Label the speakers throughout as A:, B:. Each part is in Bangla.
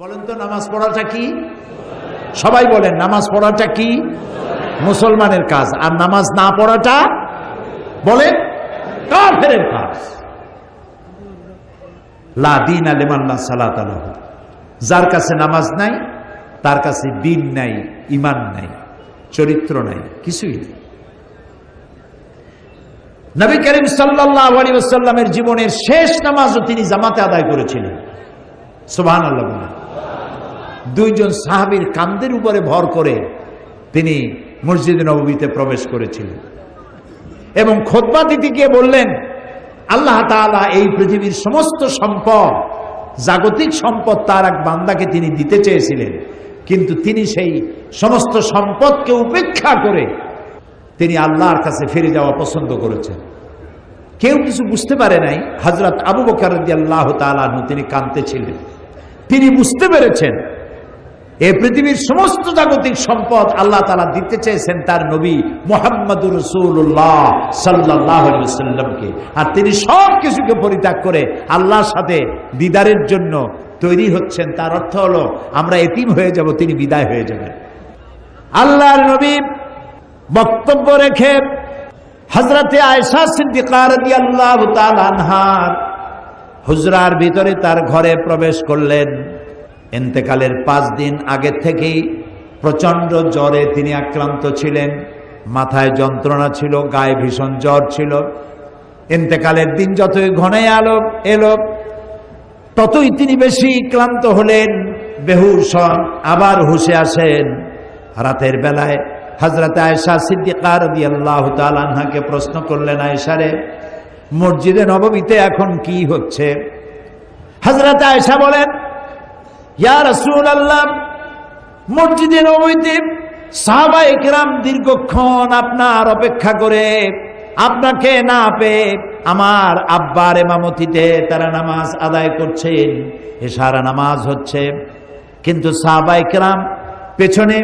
A: বলেন তো নামাজ পড়াটা কি? সবাই বলেন নামাজ পড়াটা কি? মুসলমানের কাজ। আর নামাজ না পড়াটা বলেন কাফেরের কাজ। লা দীনা লিমান লা সালাতা লাহু, যার কাছে নামাজ নাই তার কাছে দ্বীন নাই, ঈমান নাই, চরিত্র নাই, কিছুই নেই। নবী করিম সাল্লাল্লাহু আলাইহি ওয়াসাল্লামের জীবনের শেষ নামাজও তিনি জামাতে আদায় করেছিলেন। সুবহানাল্লাহ বলেন। দুইজন সাহাবীর কাঁধের উপরে ভর করে তিনি মসজিদে নববীতে প্রবেশ করেছিলেন এবং খুতবা দিতে গিয়ে বললেন, আল্লাহ তাআলা এই পৃথিবীর সমস্ত সম্পদ, জাগতিক সম্পদ তার এক বান্দাকে তিনি দিতে চেয়েছিলেন, কিন্তু তিনি সেই সমস্ত সম্পদকে উপেক্ষা করে তিনি আল্লাহর কাছে ফিরে যাওয়া পছন্দ করেছেন। কেউ কিছু বুঝতে পারে নাই। হযরত আবু বকর রাদিয়াল্লাহু তাআলা আনহু তিনি কাঁদতেছিলেন। তিনি বুঝতে পেরেছেন এই পৃথিবীর সমস্ত জাগতিক সম্পদ আল্লাহ তাআলা দিতে চেয়েছেন তার নবী মুহাম্মদুর রাসূলুল্লাহ সাল্লাল্লাহু আলাইহি ওয়াসাল্লামকে, আর তিনি সব কিছুকে পরিত্যাগ করে আল্লাহর সাথে দিদারের জন্য তৈরি হচ্ছেন। তার অর্থ হলো আমরা এতিম হয়ে যাব, তিনি বিদায় হয়ে যাবেন। আল্লাহর নবী বক্তব্য রেখে হযরতে আয়েশা সিদ্দিকা রাদিয়াল্লাহু তাআলা আনহার হুজরার ভিতরে তার ঘরে প্রবেশ করলেন। ইন্তেকালের 5 দিন আগে থেকেই প্রচন্ড জ্বরে তিনি আক্রান্ত ছিলেন, মাথায় যন্ত্রণা ছিল, গায়ে ভীষণ জ্বর ছিল। ইন্তেকালের দিন যতই ঘনায় এলো ততই তিনি বেশি ক্লান্ত হলেন, বেহুশ হন, আবার হুঁশে আসেন। রাতের বেলায় হযরত আয়েশা সিদ্দিকা রাদিয়াল্লাহু তাআলা আনহাকে প্রশ্ন করলেন, আয়েশা রে, মসজিদে নববীতে এখন কি হচ্ছে? হযরত আয়েশা বলেন, ইয়া রাসূলুল্লাহ, মসজিদে নববীতে সাহাবায়ে কেরাম দীর্ঘক্ষণ আপনার অপেক্ষা করে আপনাকে না পেয়ে আমার আব্বার ইমামতিতে তারা নামাজ আদায় করছেন, এশার নামাজ হচ্ছে, কিন্তু সাহাবায়ে কেরাম পেছনে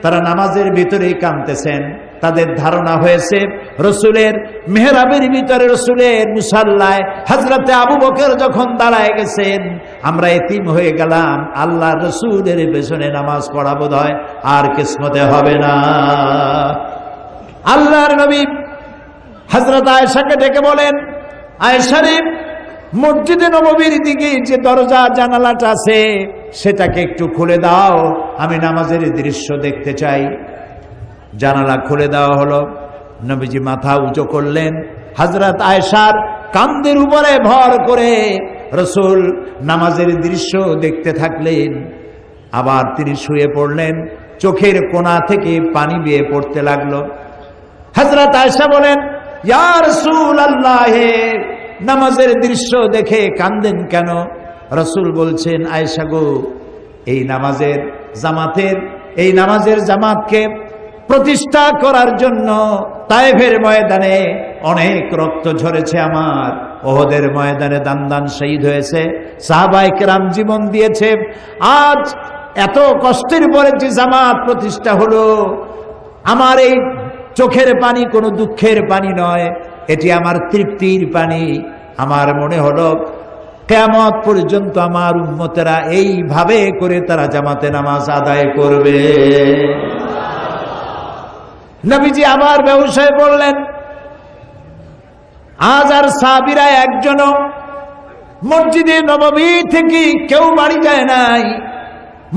A: তারা নামাজের ভিতরেই কাঁদতেছেন। তাদের ধারণা হয়েছে রসুলের মেহরাবের ভিতরে, রসুলের মুসাল্লায় হযরতে আবু বকর যখন দাঁড়ায় গেছেন, আমরা এতিম হয়ে গেলাম, আল্লাহ রসুলের পেছনে নামাজ পড়া বোধহয় আর কিসমতে হবে না। আল্লাহর নবী হযরত আয়েশাকে ডেকে বলেন, আয়েশা রে, মসজিদে নববীর দিকে যে দরজা জানালাটা আছে সেটাকে একটু খুলে দাও, আমি নামাজের দৃশ্য দেখতে চাই। জানালা খুলে দেওয়া হলো। নবীজি মাথা উঁচু করলেন, হযরত আয়েশার কাঁধের উপরে ভর করে রাসূল নামাজের দৃশ্য দেখতে থাকলেন। আবার তিনি শুয়ে পড়লেন, চোখের কোণা থেকে পানি বেয়ে পড়তে লাগলো। হযরত আয়েশা বলেন, ইয়া রাসূলুল্লাহ, নামাজের দৃশ্য দেখে কাঁদেন কেন? রাসূল বলছেন, আয়েশা গো, এই নামাজের জামাতকে প্রতিষ্ঠা করার জন্য তায়েফের ময়দানে অনেক রক্ত ঝরেছে আমার, ওহদের ময়দানে দান শহীদ হয়েছে, সাহাবায়ে কেরাম জীবন দিয়েছে। আজ এত কষ্টের পরে যে জামাত প্রতিষ্ঠা হলো, আমার এই চোখের পানি কোনো দুঃখের পানি নয়, এটি আমার তৃপ্তির পানি। আমার মনে হলো কিয়ামত পর্যন্ত আমার উম্মতেরা এইভাবে করে তারা জামাতে নামাজ আদায় করবে। নবীজি আবার ব্যবসায় বললেন, আজ আর সাহাবীরা একজনও মসজিদে নববী থেকে কেউ বাড়ি যায় নাই।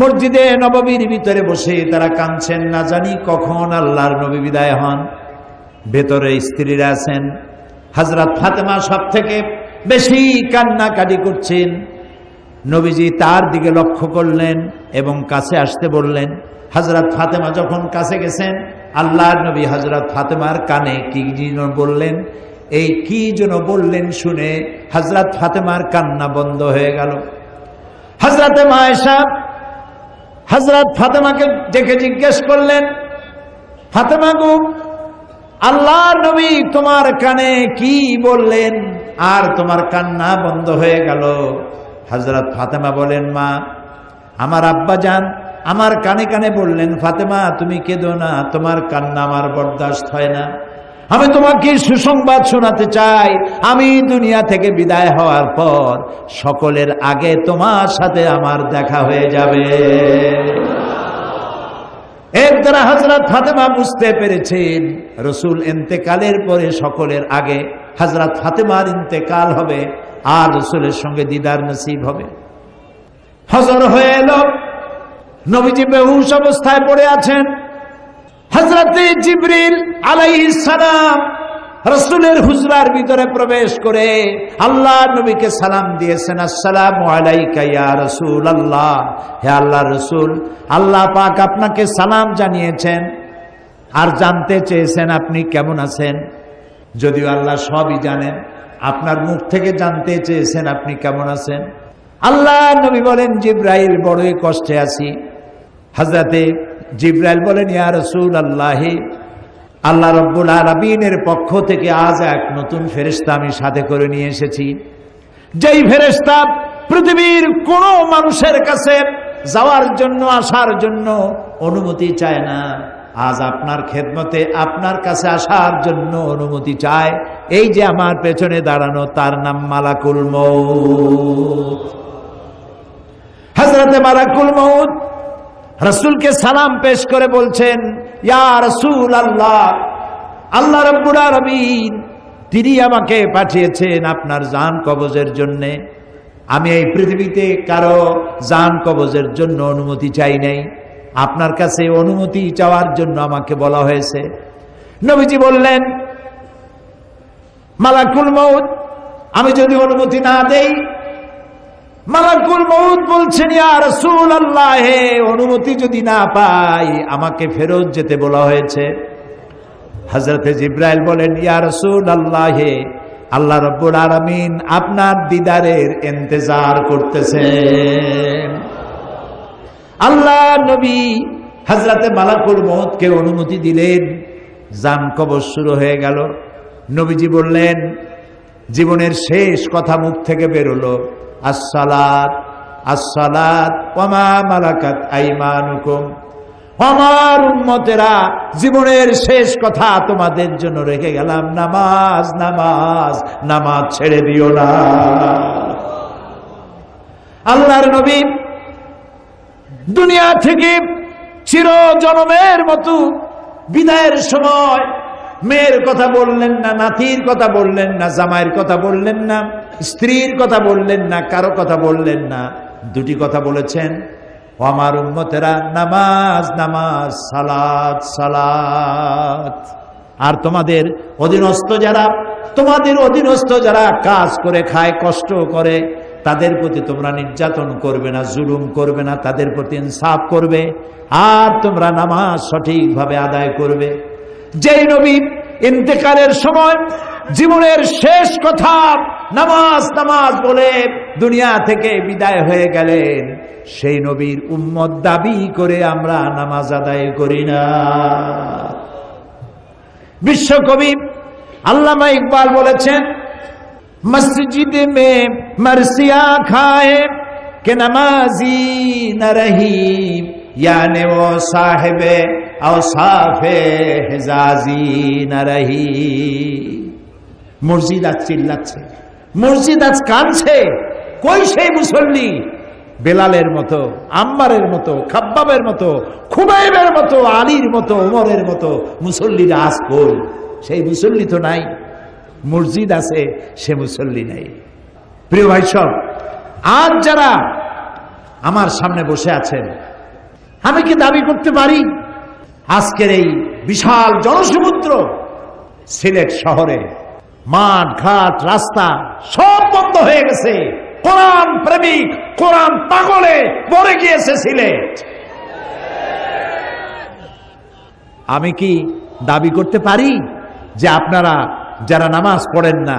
A: মসজিদে নববীর ভিতরে বসে তারা কাঁদছেন, না জানি কখন আল্লাহর নবী বিদায় হন। ভেতরে স্ত্রীরা আছেন, হযরত ফাতেমা সব থেকে বেশি কান্নাকাটি করছেন। নবীজি তার দিকে লক্ষ্য করলেন এবং কাছে আসতে বললেন। হযরত ফাতেমা যখন কাছে গেছেন, আল্লাহর নবী হযরত ফাতেমার কানে কি যেন বললেন। এই কি যেন বললেন শুনে হযরত ফাতেমার কান্না বন্ধ হয়ে গেল। হযরতে আয়েশা হযরত ফাতেমাকে ডেকে জিজ্ঞেস করলেন, ফাতেমা গো, আল্লাহর নবী তোমার কানে কি বললেন আর তোমার কান্না বন্ধ হয়ে গেল? হযরত ফাতেমা বলেন, মা, আমার আব্বাজান আমার কানে কানে বললেন, ফাতেমা তুমি কেঁদো না, তোমার কান্না আমার বরদাস্ত হয় না। আমি তোমাকে সুসংবাদ শোনাতে চাই, আমি দুনিয়া থেকে বিদায় হওয়ার পর সকলের আগে তোমার সাথে আমার দেখা হয়ে যাবে। এর দ্বারা হযরত ফাতেমা বুঝতে পেরেছেন রাসূল ইন্তেকালের পরে সকলের আগে হযরত ফাতেমার ইন্তেকাল হবে আর রাসূলের সঙ্গে দিদার নসিব হবে। ফজর হয়ে এলো, নবীজি বেহুশ অবস্থায় পড়ে আছেন। হযরতে জিবরিল আলাইহিস সালাম রাসূলের হুজরার ভিতরে প্রবেশ করে আল্লাহর নবীকে সালাম দিয়েছেন, আসসালামু আলাইকা ইয়া রাসূলুল্লাহ, হে আল্লাহর রাসূল, আল্লাহ পাক আপনাকে সালাম জানিয়েছেন আর জানতে চেয়েছেন আপনি কেমন আছেন। যদিও আল্লাহ সবই জানেন, আপনার মুখ থেকে জানতে চেয়েছেন আপনি কেমন আছেন। আল্লাহ নবী বলেন, জিবরাইল বড়ই কষ্টে আছি। হযরতে জিবরাইল বলেন, ইয়া রাসূলুল্লাহ, আল্লাহ রাব্বুল আলামিনের পক্ষ থেকে আজ এক নতুন ফেরেশতা আমি সাথে করে নিয়ে এসেছি, যেই ফেরেশতা পৃথিবীর কোনো মানুষের কাছে যাওয়ার জন্য আসার জন্য অনুমতি চায় না, আজ আপনার খেদমতে আপনার কাছে আসার জন্য অনুমতি চায়। এই যে আমার পেছনে দাঁড়ানো, তার নাম মালাকুল মউত। হযরতে মালাকুল মউত রাসূলকে সালাম পেশ করে বলছেন, ইয়া রাসূলুল্লাহ, আল্লাহ রাব্বুল আলামিন তিনি আমাকে পাঠিয়েছেন আপনার জান কবজের জন্য। আমি এই পৃথিবীতে কারো জান কবজের জন্য অনুমতি চাই নাই, আপনার কাছে অনুমতি চাওয়ার জন্য আমাকে বলা হয়েছে। নবীজি বললেন, মালাকুল মউত, আমি যদি অনুমতি না দেই? মালাকুল মউত বলছেন, ইয়া রাসূলুল্লাহ, হে অনুমতি যদি না পাই আমাকে ফেরত যেতে বলা হয়েছে। হযরতে জিবরাইল বলেন, ইয়া রাসূলুল্লাহ, হে আল্লাহ রাব্বুল আলামিন আপনার দিদারের ইন্তজার করতেছেন। আল্লাহ নবী হযরতে মালাকুল মউতকে অনুমতি দিলেন, জান কবজ শুরু হয়ে গেল। নবীজি বললেন, জীবনের শেষ কথা মুখ থেকে বেরোলো, আসসালাত আসসালাত ওয়া মা মালাকাত আইমানুকুম। আমার উম্মতেরা, জীবনের শেষ কথা তোমাদের জন্য রেখে গেলাম, নামাজ নামাজ নামাজ ছেড়ে দিও না। আল্লাহর নবী দুনিয়া থেকে চির জনমের মতো বিদায়ের সময় মেয়ের কথা বললেন না, নাতির কথা বললেন না, জামাইয়ের কথা বললেন না, স্ত্রীর কথা বললেন না, কারো কথা বললেন না। দুটি কথা বলেছেন, আমার উম্মতেরা, নামাজ নামাজ, সালাত সালাত। আর তোমাদের অধীনস্থ যারা কাজ করে খায়, কষ্ট করে, তাদের প্রতি তোমরা নির্যাতন করবে না, জুলুম করবে না, তাদের প্রতি ইনসাফ করবে, আর তোমরা নামাজ সঠিকভাবে আদায় করবে। যেই নবী ইন্তেকালের সময় জীবনের শেষ কথা নামাজ নামাজ বলে দুনিয়া থেকে বিদায় হয়ে গেলেন, সেই নবীর উম্মত দাবি করে আমরা নামাজ আদায় করি না। বিশ্বকবি আল্লামা ইকবাল বলেছেন, মসজিদ মে মরসিয়া খায়ে কে নামাজি না রহি, याने वो साहिबे औसाफे हिजाजी न रही। মসজিদ আজ চিল্লাচ্ছে, মসজিদ আজ কাঁদছে, কই সেই মুসল্লি? বেলালের মতো, আম্মারের মতো, খাব্বাবের মতো, খুবাইবের মতো, আলীর মতো, ওমরের মতো মুসল্লিরা আজ কই? সেই মুসল্লি তো নাই। মসজিদ আছে, সে মুসল্লি নাই। প্রিয় ভাই সব, আজ যারা আমার সামনে বসে আছেন, আমি কি দাবি করতে পারি আজকের এই বিশাল জনসমুদ্র সিলেট শহরে মাঠ ঘাট রাস্তা সব বন্ধ হয়ে গেছে, কোরআন প্রেমিক কোরআন পাগলে ভরে গিয়েছে সিলেট? আমি কি দাবি করতে পারি যে আপনারা যারা নামাজ পড়েন না,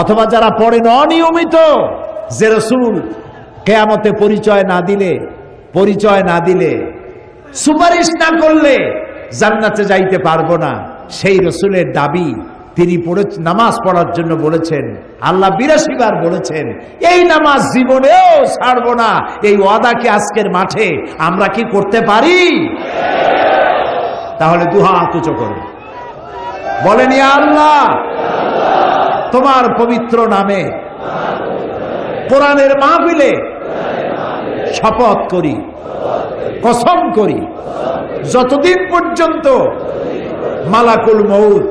A: অথবা যারা পড়েন অনিয়মিত, যে রাসূল কিয়ামতে পরিচয় না দিলে সুপারিশ না করলে জান্নাতে যাইতে পারবো না, সেই রাসূলের দাবি তিনি নামাজ পড়ার জন্য বলেছেন, আল্লাহ 82 বার বলেছেন, এই নামাজ জীবনেও ছাড়বো না, এই ওয়াদা কি আজকের মাঠে আমরা কি করতে পারি? তাহলে দুহাত উঁচু করুন, বলেন ইয়া আল্লাহ, তোমার পবিত্র নামে কোরআনের মাহফিলে শপথ করি, কসম করি, যতদিন পর্যন্ত মালাকুল মউত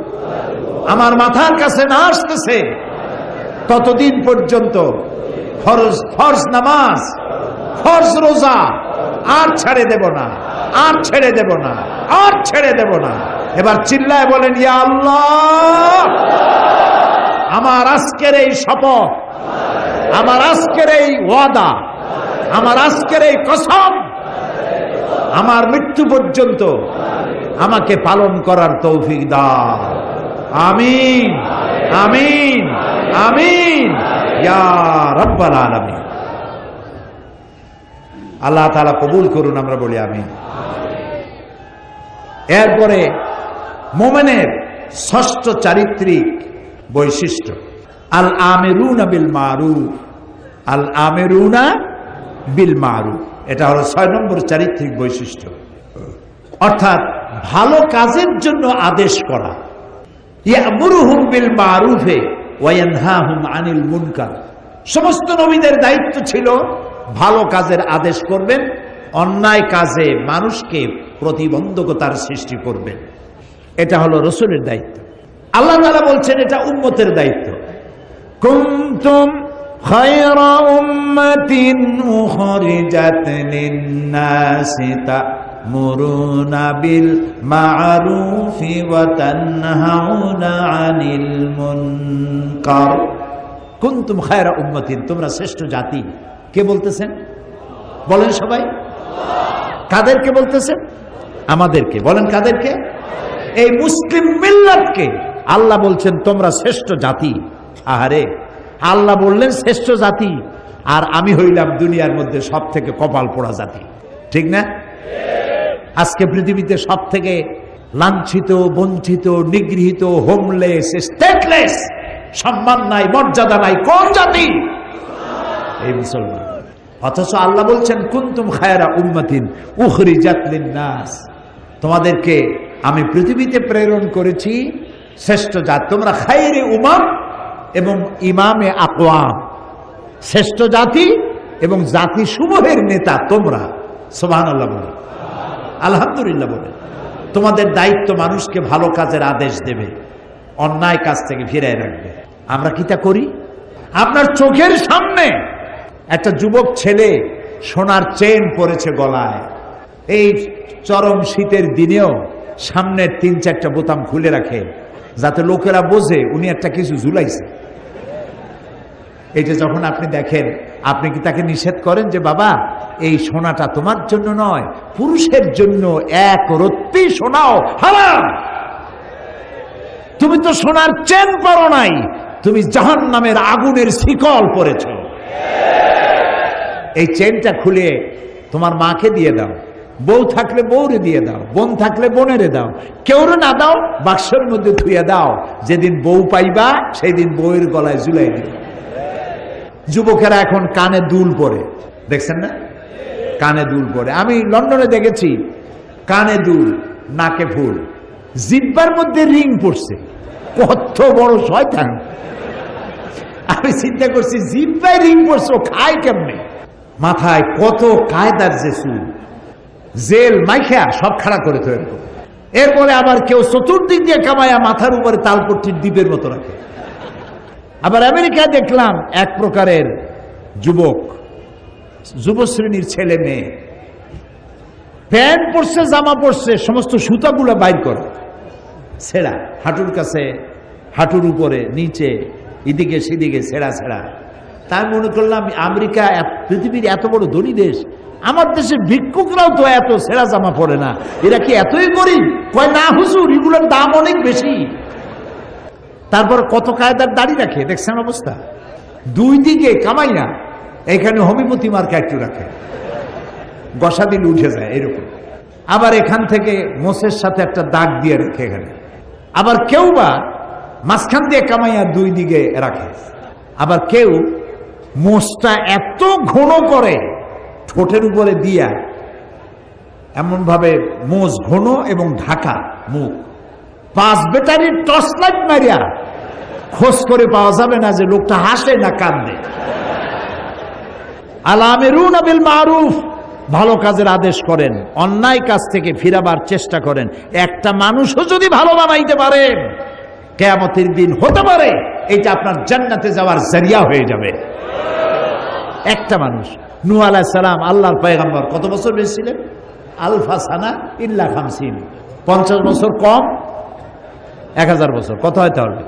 A: আমার মাথার কাছে না আসতেছে ততদিন পর্যন্ত ফরজ নামাজ, ফরজ রোজা আর ছেড়ে দেব না, আর ছেড়ে দেব না, আর ছেড়ে দেব না। এবার চিল্লায় বলেন ইয়া আল্লাহ, আমার আজকের এই শপথ, আমার আজকের এই ওয়াদা, আমার আজকের এই কসম আমার মৃত্যু পর্যন্ত আমাকে পালন করার তৌফিক দাও। আমিন, আমিন, আমিন ইয়া রাব্বাল আলামিন। আল্লাহ তাআলা কবুল করুন, আমরা বলি আমিন। এরপরে মুমিনের ষষ্ঠ চারিত্রিক বৈশিষ্ট্য আল আমিরুনা বিল মারুফ, আল আমিরুনা বিল মারুফ, এটা হলো 6 নম্বর চারিত্রিক বৈশিষ্ট্য, অর্থাৎ ভালো কাজের জন্য আদেশ করা। ইয়ামুরুহুম বিল মারুফে ওয়া ইয়ানহাহুম আনিল মুনকার। সমস্ত নবীদের দায়িত্ব ছিল ভালো কাজের আদেশ করবেন, অন্যায় কাজে মানুষকে প্রতিবন্ধকতার সৃষ্টি করবেন। এটা হলো রাসূলের দায়িত্ব। আল্লাহ তাআলা বলছেন এটা উম্মতের দায়িত্ব। কুনতুম খায়রা উম্মাতিন উখরিজাত লিন-নাসি তা'মুরুনা বিল মা'রুফি ওয়া তানহাউনা আনিল মুনকার। কুনতুম খায়রা উম্মাতিন, তোমরা শ্রেষ্ঠ জাতি। কে বলতেছেন? বলেন সবাই। কাদেরকে বলতেছেন? আমাদেরকে। বলেন কাদেরকে? এই মুসলিম মিল্লাতকে আল্লাহ বলছেন তোমরা শ্রেষ্ঠ জাতি। আহারে, আল্লাহ বললেন শ্রেষ্ঠ জাতি, আর আমি হইলাম দুনিয়ার মধ্যে সব থেকে কপাল পোড়া জাতি, ঠিক না? আজকে পৃথিবীতে সব থেকে লাঞ্ছিত, বঞ্চিত, নিগৃহীত, হোমলেস, স্টেটলেস, সম্মান নাই, মর্যাদা নাই কোন জাতি? এই মুসলমান। অথচ আল্লাহ বলছেন কুনতুম খায়রা উম্মাতিন উখরিজাত লিন-নাস, তোমাদেরকে আমি পৃথিবীতে প্রেরণ করেছি শ্রেষ্ঠ জাতি। তোমরা খায়রে উমাম এবং ইমামে আকওয়াম, শ্রেষ্ঠ জাতি এবং জাতি সমূহের নেতা তোমরা। সুবহানাল্লাহ বলে, আলহামদুলিল্লাহ বলে। তোমাদের দায়িত্ব মানুষকে ভালো কাজের আদেশ দেবে, অন্যায় কাজ থেকে ফিরিয়ে রাখবে। আমরা কি তা করি? আপনার চোখের সামনে একটা যুবক ছেলে সোনার চেন পরেছে গলায়, এই চরম শীতের দিনেও সামনের 3-4টা বোতাম খুলে রাখে যাতে লোকেরা বোঝে উনি একটা কিছু ঝুলাইছে। এইটা যখন আপনি দেখেন, আপনি কি তাকে নিষেধ করেন যে বাবা এই সোনাটা তোমার জন্য নয়, পুরুষের জন্য, এক রত্তি সোনাও হারাম। তুমি তো সোনার চেন পরো নাই, তুমি জাহান্নামের আগুনের শিকল পরেছ। এই চেনটা খুলে তোমার মাকে দিয়ে দাও, বউ থাকলে বউরে দিয়ে দাও, বোন থাকলে বোনেরে দাও, কেউরে না দাও বাক্সের মধ্যে থুয়ে দাও। যেদিন বউ পাইবা সেই দিন বউয়ের গলায় ঝুলাই দিবে। যুবকেরা এখন কানে দুল পরে, দেখছেন না? কানে দুল পরে। আমি লন্ডনে দেখেছি কানে দুল, নাকে ফুল, জিব্বার মধ্যে রিং পড়ছে। কত বড় শয়তান! আমি চিন্তা করছি জিব্বায় রিং পড়ছে, খায় কেমনে? মাথায় কত কায়দার যে চুল, জেল মাইখা সব খাড়া করে তৈরি করে। এরপরে আবার কেউ চতুর্দিক দিয়ে কামায়া মাথার উপরে তালপট্টির দ্বীপের মতো রাখে। আবার আমেরিকায় দেখলাম এক প্রকারের যুবক, যুবশ্রেণীর ছেলে মেয়ে, প্যান্ট পরছে, জামা পরছে, সমস্ত সুতাগুলো বাইর করে ছেঁড়া, হাঁটুর কাছে, হাঁটুর উপরে, নিচে, এদিকে সেদিকে ছেঁড়া ছেঁড়া। তাই মনে করলাম আমেরিকা পৃথিবীর এত বড় ধনী দেশ, আমার দেশের ভিক্ষুকরাও তো এত ছেঁড়া জামা পরে না, এরা কি এতই গরিব? কয় না হুজুর, এগুলোর দাম অনেক বেশি। তারপর কত কায়দার দাড়ি রাখে, দেখছেন অবস্থা? 2 দিকে কামাই না, এখানে হোমিওপ্যাথি মার্কা একটু রাখে, গসা দিল উঠে যায় এরকম। আবার এখান থেকে মোষের সাথে একটা দাগ দিয়ে রাখে এখানে। আবার কেউ বা মাঝখান দিয়ে কামাইয়া 2 দিকে রাখে। আবার কেউ মোষটা এত ঘন করে ঠোঁটের উপরে দিয়া, এমন ভাবে মোষ ঘন এবং ঢাকা মুখ, 5 ব্যাটারির টর্চ লাইট মারিয়া খোঁজ করে পাওয়া যাবে না যে লোকটা হাসে না কান্দে। আল-আমিরুনা বিল মারুফ, ভালো কাজের আদেশ করেন, অন্যায় কাজ থেকে ফিরাবার চেষ্টা করেন। একটা মানুষও যদি ভালো বানাইতে পারেন, কিয়ামতের দিন হতে পারে এটা আপনার জান্নাতে যাওয়ার জরিয়া হয়ে যাবে। একটা মানুষ। নূহ আলাইহিস সালাম আল্লাহর পয়গম্বর, কত বছর বেঁচে ছিলেন? আলফা সানা ইল্লা 50, 50 বছর কম 1000 বছর, কত হতে হবে?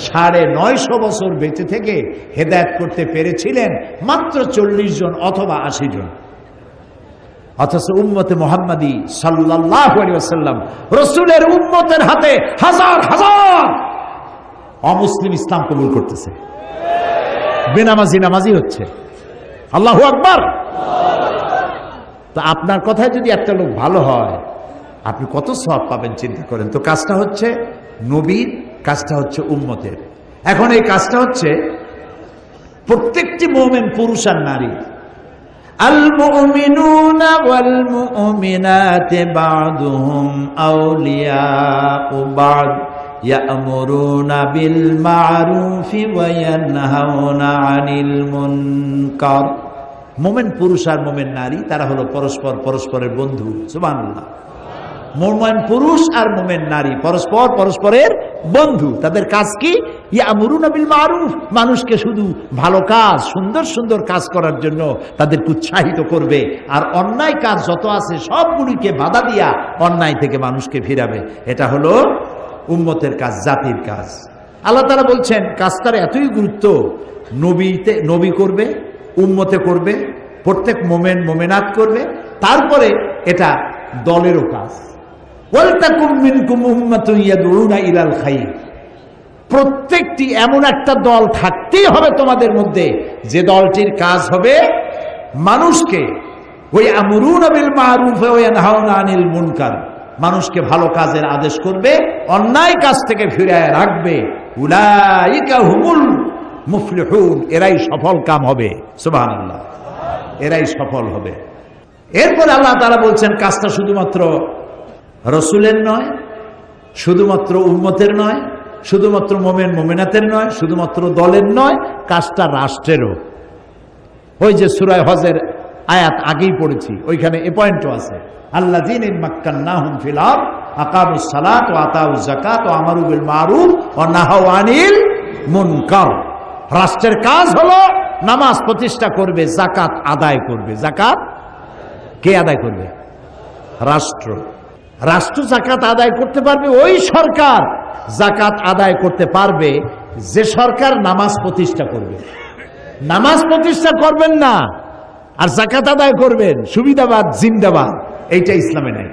A: 950 বছর বেঁচে থেকে হেদায়েত করতে পেরেছিলেন মাত্র 40 জন অথবা 80 জন। অথচ উম্মতে মুহাম্মাদি সাল্লাল্লাহু আলাইহি ওয়াসাল্লাম, রাসূলের উম্মতের হাতে হাজার হাজার অমুসলিম ইসলাম কবুল করতেছে, বেনামাজি নামাজি হচ্ছে। আল্লাহু আকবার। তো আপনার কথায় যদি একটা লোক ভালো হয়, আপনি কত সওয়াব পাবেন চিন্তা করেন। তো কাজটা হচ্ছে নবীর, কাজটা হচ্ছে উম্মতের। এখন এই কাজটা হচ্ছে প্রত্যেকটি মুমিন, পুরুষ আর নারী। আল মুমিনুনা ওয়াল মুমিনাতু বা'দুহুম আউলিয়াউ বা'দ ইয়া'মুরুনা বিল মা'রুফি ওয়া ইয়ানহাউনা আনিল মুনকার। মুমিন পুরুষ আর মুমিন নারী, তারা হলো পরস্পরের বন্ধু। সুবহানাল্লাহ। মুমিন পুরুষ আর মুমিন নারী পরস্পরের বন্ধু। তাদের কাজ কি? ইয়া'মুরুনা বিল মারুফ, মানুষকে শুধু ভালো কাজ, সুন্দর সুন্দর কাজ করার জন্য তাদেরকে উৎসাহিত করবে, আর অন্যায় কাজ যত আছে সবগুলিকে বাধা দিয়া অন্যায় থেকে মানুষকে ফিরাবে। এটা হলো উম্মতের কাজ, জাতির কাজ। আল্লাহ তাআলা বলছেন কাজটার এতই গুরুত্ব, নবী করবে, উম্মতে করবে, প্রত্যেক মুমিন মুমিনাত করবে, তারপরে এটা দলেরও কাজ। ওয়ালতাকুম মিনকুম উম্মাতুন ইয়াদউনা ইলাল খায়র, প্রত্যেকটি এমন একটা দল থাকতেই হবে তোমাদের মধ্যে যে দলটির কাজ হবে মানুষকে ওয়া'মুরুনা বিল মারুফ ওয়া ইয়ানহাউনা আনিল মুনকার, মানুষকে ভালো কাজের আদেশ করবে, অন্যায় কাজ থেকে ফিরিয়ে রাখবে। উলাইকা হুমুল মুফলিহুন, এরাই সফল কাম হবে। সুবহানাল্লাহ, এরাই সফল হবে। এরপরে আল্লাহ তাআলা বলছেন কাজটা শুধুমাত্র রাসূলের নয়, শুধুমাত্র উম্মতের নয়, শুধুমাত্র মুমিন মুমিনাতের নয়, শুধুমাত্র দলের নয়, কাজটা রাষ্ট্রেরও। ওই যে সূরা হজের আয়াত আগেই পড়েছি, ওইখানে এ পয়েন্টও আছে। আল্লাযীনা মাক্কান্নাহুম ফিল আরদ আকামুস সালাত ওয়া আতাউজ যাকাত ওয়া আমারু বিল মারুফ ওয়া নাহাউ আনিল মুনকার। রাষ্ট্রের কাজ হলো নামাজ প্রতিষ্ঠা করবে, যাকাত আদায় করবে। যাকাত কে আদায় করবে? রাষ্ট্র। রাষ্ট্র যাকাত আদায় করতে পারবে ওই সরকার যাকাত আদায় করতে পারবে যে সরকার নামাজ প্রতিষ্ঠা করবে। নামাজ প্রতিষ্ঠা করবেন না আর যাকাত আদায় করবেন, সুবিধাবাদ জিন্দাবাদ, এইটা ইসলামে নাই।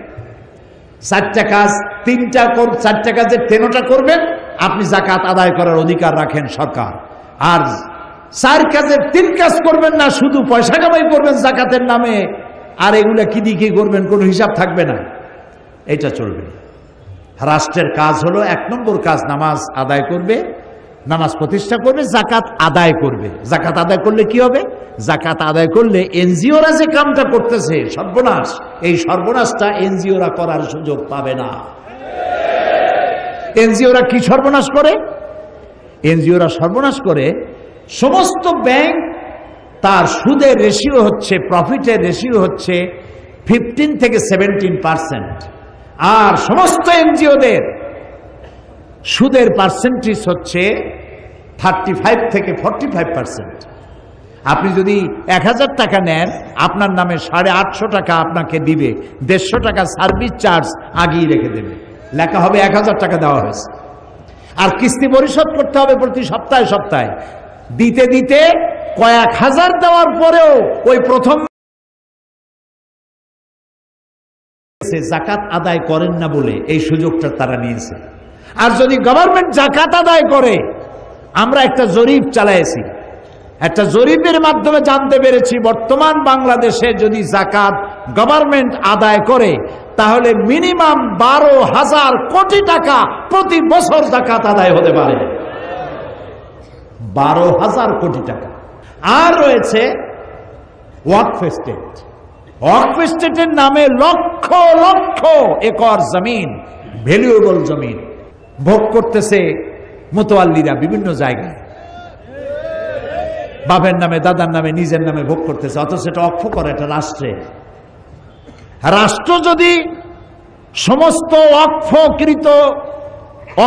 A: 4টা কাজ 4টা কাজের 3টা করবেন, আপনি যাকাত আদায় করার অধিকার রাখেন সরকার। আর 4 কাজের 3 কাজ করবেন না, শুধু পয়সা কামাই করবেন যাকাতের নামে, আর এগুলা কি দিয়ে করবেন কোনো হিসাব থাকবে না, এটা চলবে না। রাষ্ট্রের কাজ হলো 1 নম্বর কাজ নামাজ আদায় করবে, নামাজ প্রতিষ্ঠা করবে, যাকাত আদায় করবে। যাকাত আদায় করলে কি হবে? যাকাত আদায় করলে এনজিওরা যে কামটা করতেছে সর্বনাশ, এই সর্বনাশটা এনজিওরা করার সুযোগ পাবে না। এনজিওরা কি সর্বনাশ করে? এনজিওরা সর্বনাশ করে সমস্ত ব্যাংক তার সুদের রেশিও হচ্ছে, প্রফিটের রেশিও হচ্ছে 15 থেকে 17%, আর সমস্ত এনজিওদের সুদের পার্সেন্টেজ হচ্ছে 35 থেকে 45%। আপনি যদি 1000 টাকা নেন, আপনার নামে 850 টাকা আপনাকে দিবে, 150 টাকা সার্ভিস চার্জ আগেই রেখে দেবে, লেখা হবে 1000 টাকা দেওয়া হয়েছে। আর কিস্তি পরিশোধ করতে হবে প্রতি সপ্তাহে সপ্তাহে। দিতে দিতে কয়েক হাজার দেওয়ার পরেও ওই প্রথম যাকাত আদায় করেন না বলে এই সুযোগটা তারা নিয়েছে। আর যদি গভর্নমেন্ট যাকাত আদায় করে, আমরা একটা জরিপ চালাইছি, একটা জরিপের মাধ্যমে জানতে পেরেছি বর্তমান বাংলাদেশে যদি যাকাত গভর্নমেন্ট আদায় করে তাহলে মিনিমাম 12,000 কোটি টাকা প্রতি বছর যাকাত আদায় হতে পারে। 12,000 কোটি টাকা। আর রয়েছে ওয়াকফ স্টেট। ওয়াকফ স্টেটের নামে লক্ষ লক্ষ একর জমিন ভ্যালুয়েবল জমিন ভোগ করতেছে মোতোয়াল্লিরা বিভিন্ন জায়গায়, বাপের নামে দাদার নামে নিজের নামে ভোগ করতেছে, অথচ সেটা অক্ষ করে এটা রাষ্ট্রে। রাষ্ট্র যদি সমস্ত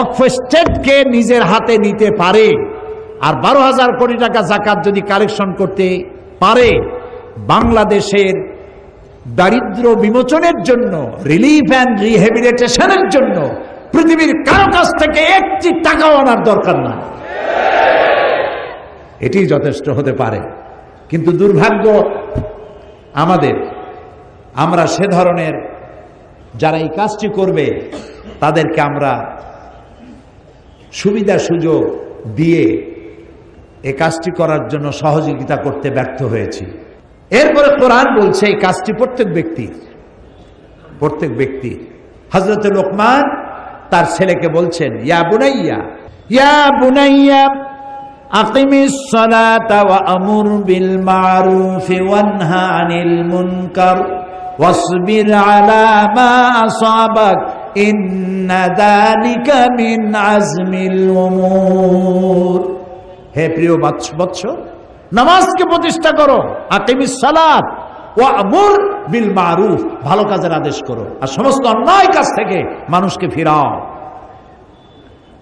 A: অক্ষ স্টেটকে নিজের হাতে নিতে পারে আর 12,000 কোটি টাকা যাকাত যদি কালেকশন করতে পারে, বাংলাদেশের দারিদ্র বিমোচনের জন্য, রিলিফ অ্যান্ড রিহ্যাবিলিটেশনের জন্য পৃথিবীর কারো কাছ থেকে একটি টাকাও আনার দরকার না, এটি যথেষ্ট হতে পারে। কিন্তু দুর্ভাগ্য আমাদের, আমরা সে ধরনের যারা এই কাজটি করবে তাদেরকে আমরা সুবিধা সুযোগ দিয়ে এই কাজটি করার জন্য সহযোগিতা করতে ব্যর্থ হয়েছি। এরপরে কোরআন বলছে এই কাজটি প্রত্যেক ব্যক্তি। হযরত লোকমান তার ছেলেকে বলছেন, ইয়া বুনাইয়া আকিমিস সালাতা ওয়া আমুর বিল মারুফি ওয়ানহা আনিল মুনকার ওয়াসবির আলা মা আসাবাক ইন্না যালিকা মিন আজমিল উমুর। হে প্রিয় বৎস, নামাজকে প্রতিষ্ঠা করো, আকিমিস সালাত ওয়া আমুর বিল মারুফ, ভালো কাজের আদেশ করো আর সমস্ত অন্যায় কাজ থেকে মানুষকে ফিরাও।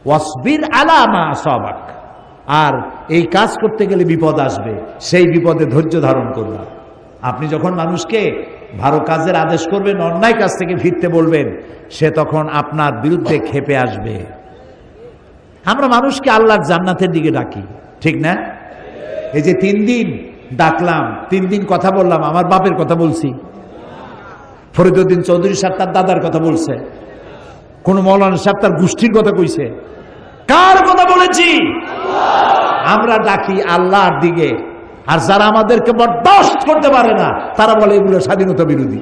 A: ওয়াসবির আলা মা আসাবাক, আর এই কাজ করতে গেলে বিপদ আসবে, সেই বিপদে ধৈর্য ধারণ করবা। আপনি যখন মানুষকে ভালো কাজের আদেশ করবেন, অন্যায় কাজ থেকে ফিরতে বলবেন, সে তখন আপনার বিরুদ্ধে ক্ষেপে আসবে। আমরা মানুষকে আল্লাহর জান্নাতের দিকে ডাকি, ঠিক না? এই যে 3 দিন ডাকলাম, 3 দিন কথা বললাম, আমার বাপের কথা বলছি, ফরিদউদ্দিন চৌধুরী সাহেব তার দাদার কথা বলছে, কোন মৌলানা সাহেব তার গোষ্ঠীর কথা কইছে, কার কথা বলেছি? আমরা ডাকি আল্লাহর দিকে। আর যারা আমাদেরকে বরদাস্ত করতে পারে না তারা বলে এগুলো স্বাধীনতা বিরোধী।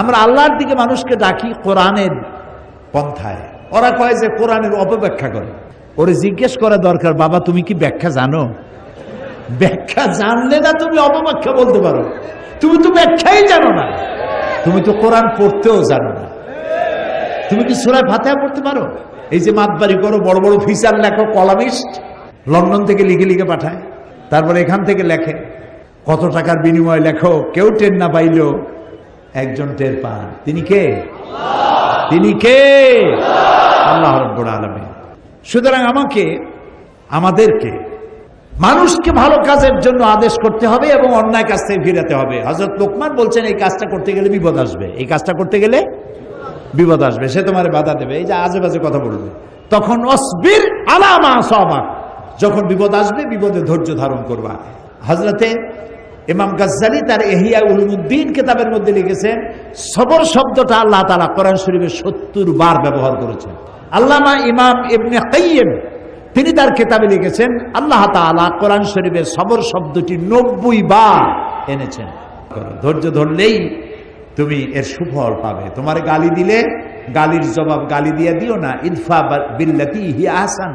A: আমরা আল্লাহর দিকে মানুষকে ডাকি কোরআনের পন্থায়। ওরা কয় যে কোরআনের অপব্যাখ্যা করে। ওরে জিজ্ঞেস করা দরকার, বাবা তুমি কি ব্যাখ্যা জানো? ব্যাখ্যা জানলে না তুমি অপব্যাখ্যা বলতে পারো। তুমি তো ব্যাখ্যাই জানো না, তুমি তো কোরআন পড়তেও জানো না। তুমি কি সূরা ফাতিহা পড়তে পারো? এই যে মাতবাড়ি করো, বড় বড় ফিচার লেখো, কলামিস্ট লন্ডন থেকে লিখে পাঠায়, তারপরে এখান থেকে লেখে, কত টাকার বিনিময়ে লেখো, কেউ টের না পাইল একজন টের পান। তিনি কে? আল্লাহ রাব্বুল আলামিন। সুতরাং আমাদেরকে মানুষকে ভালো কাজের জন্য আদেশ করতে হবে এবং অন্যায় কাজ থেকে ফিরাতে হবে। হযরত লোকমান বলছেন এই কাজটা করতে গেলে বিপদ আসবে, এই কাজটা করতে গেলে বিপদ আসবে, সে তোমার বাধা দেবে, এই যে আজে বাজে কথা বলবে। তখন অসবির আলা মা আসাবাক, যখন বিপদ আসবে বিপদে ধৈর্য ধারণ করবা। হযরতে ইমাম গাজ্জালী তার ইহয়া উলুমুদ্দিন কিতাবের মধ্যে লিখেছেন, সবর শব্দটা আল্লাহ তাআলা কোরআন শরীফে 70 বার ব্যবহার করেছেন। আল্লামা ইমাম ইবনে কাইয়্যিম তিনি তার কিতাবে লিখেছেন, আল্লাহ তাআলা কোরআন শরীফে সবর শব্দটি 90 বার এনেছেন। ধৈর্য ধরলেই তুমি এর সুফল পাবে। তোমারে গালি দিলে গালির জবাব গালি দিয়ে দিও না, ইদফা বিল্লাতি হিয়া আহসান,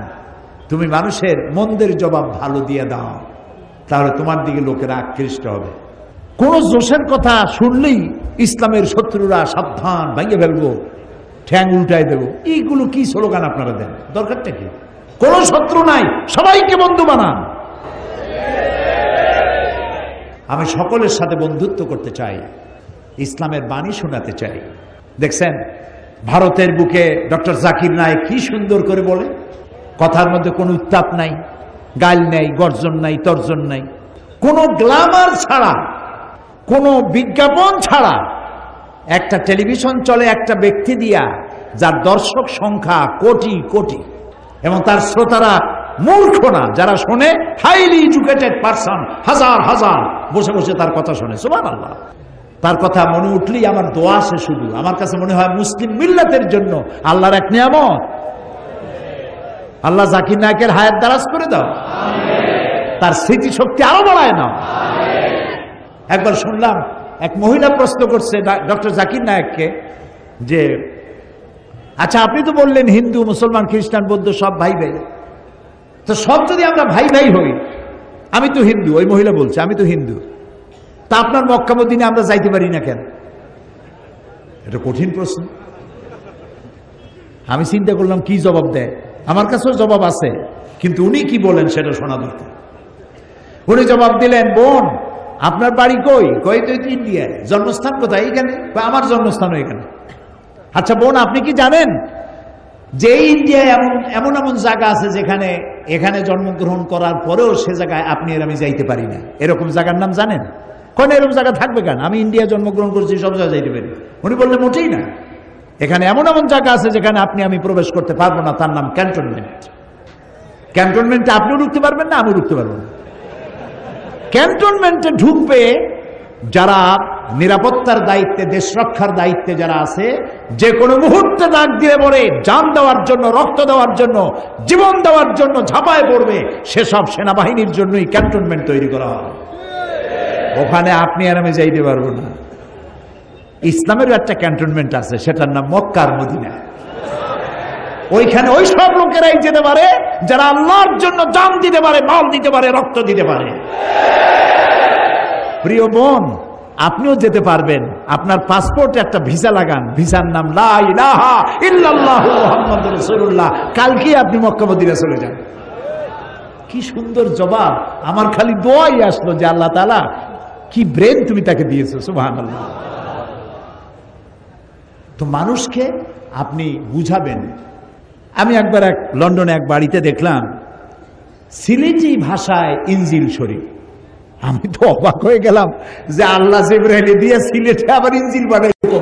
A: তুমি মানুষের মন্দের জবাব ভালো দিয়ে দাও, তাহলে তোমার দিকে লোকেরা আকৃষ্ট হবে। কোন জোশের কথা শুনলেই ইসলামের শত্রুরা সাবধান, ভাঙিয়ে ফেলবো, ঠ্যাং উল্টাই দেবো, এইগুলো কি স্লোগান আপনারা দেন? দরকারটা কি? কোন শত্রু নাই, সবাইকে বন্ধু বানান। আমি সকলের সাথে বন্ধুত্ব করতে চাই, ইসলামের বাণী শোনাতে চাই। দেখছেন ভারতের বুকে ডক্টর জাকির নায়েক কি সুন্দর করে বলে, কথার মধ্যে কোনো উত্তাপ নাই, গাল নাই, গর্জন নাই, তর্জন নাই, কোনো গ্ল্যামার ছাড়া, কোনো বিজ্ঞাপন ছাড়া একটা টেলিভিশন চলে একটা ব্যক্তি দিয়া, যার দর্শক সংখ্যা কোটি কোটি, এবং তার শ্রোতারা মূর্খ না, যারা শোনে হাইলি এডুকেটেড পারসন, হাজার হাজার বসে বসে তার কথা শোনে। সুবহানাল্লাহ। তার কথা মনে উঠলেই আমার দোয়া আসে শুধু। আমার কাছে মনে হয় মুসলিম মিল্লাতের জন্য আল্লাহর এক নিয়ামত। আল্লাহ জাকির নায়েকের হায়াত দারাজ করে দাও, তার স্মৃতি শক্তি আরো বাড়ায় নাও। একবার শুনলাম এক মহিলা প্রশ্ন করছে ডক্টর জাকির নায়েককে যে, আচ্ছা আপনি তো বললেন হিন্দু মুসলমান খ্রিস্টান বৌদ্ধ সব ভাই ভাই, তো সব যদি আমরা ভাই ভাই হই, আমি তো হিন্দু, ওই মহিলা বলছে আমি তো হিন্দু, তা আপনার মক্কা মদিনায় আমরা যাইতে পারি না কেন? এটা কঠিন প্রশ্ন। আমি চিন্তা করলাম কি জবাব দেয়। আমার কাছেও জবাব আছে, কিন্তু উনি কি বলেন সেটা শোনা দরকার। উনি জবাব দিলেন, বোন আপনার বাড়ি কই? কই তো ইন্ডিয়ায়। জন্মস্থান কোথায়? এখানে। আমার জন্মস্থানও এখানে। আচ্ছা বোন, আপনি কি জানেন যে ইন্ডিয়ায় এমন এমন জায়গা আছে যেখানে এখানে জন্মগ্রহণ করার পরেও সে জায়গায় আপনি আর আমি যাইতে পারি না? এরকম জায়গার নাম জানেন? কোন এরকম জায়গা থাকবে কেন? আমি ইন্ডিয়া জন্মগ্রহণ করছি, সব জায়গায় যাইতে পারি। উনি বললেন মোটেই না, এখানে এমন এমন জায়গা আছে যেখানে আপনি আমি প্রবেশ করতে পারবো না, তার নাম ক্যান্টনমেন্ট। ক্যান্টনমেন্টে আপনিও ঢুকতে পারবেন না, আমিও ঢুকতে পারবো না। ক্যান্টনমেন্টে ঢুকবে যারা নিরাপত্তার দায়িত্বে, দেশ রক্ষার দায়িত্বে যারা আছে, যে কোনো মুহূর্তে ডাক দিয়ে বলে জান দেওয়ার জন্য, রক্ত দেওয়ার জন্য, জীবন দেওয়ার জন্য ঝাঁপায় পড়বে, সেসব সেনাবাহিনীর জন্যই ক্যান্টনমেন্ট তৈরি করা হবে। ওখানে আপনি আর আমি যাইতে পারবো না। ইসলামেরও একটা ক্যান্টনমেন্ট আছে, সেটার নাম মক্কার মদিনা। ওইখানে ওই সব লোকেরাই যেতে পারে যারা আল্লাহর জন্য জান দিতে পারে, মাল দিতে পারে, রক্ত দিতে পারে। প্রিয় বোন, আপনিও যেতে পারবেন। আপনার পাসপোর্টে একটা ভিসা লাগান, ভিসার নাম লা ইলাহা ইল্লাল্লাহু মুহাম্মাদুর রাসূলুল্লাহ। কালকে আপনি মক্কা মদিনা চলে যান। কি সুন্দর জবাব! আমার খালি দোয়াই আসলো যে আল্লাহ তাআলা কি ব্রেন তুমি তাকে দিয়েছো, সুবহানাল্লাহ। তো মানুষকে আপনি বুঝাবেন। আমি একবার লন্ডনে এক বাড়িতে দেখলাম সিলেটি ভাষায় ইনজিল শরীফ। আমি তো অবাক হয়ে গেলাম যে আল্লাহ জিবরাইল দিয়ে সিলেটে আবার ইনজিল বানাইলো।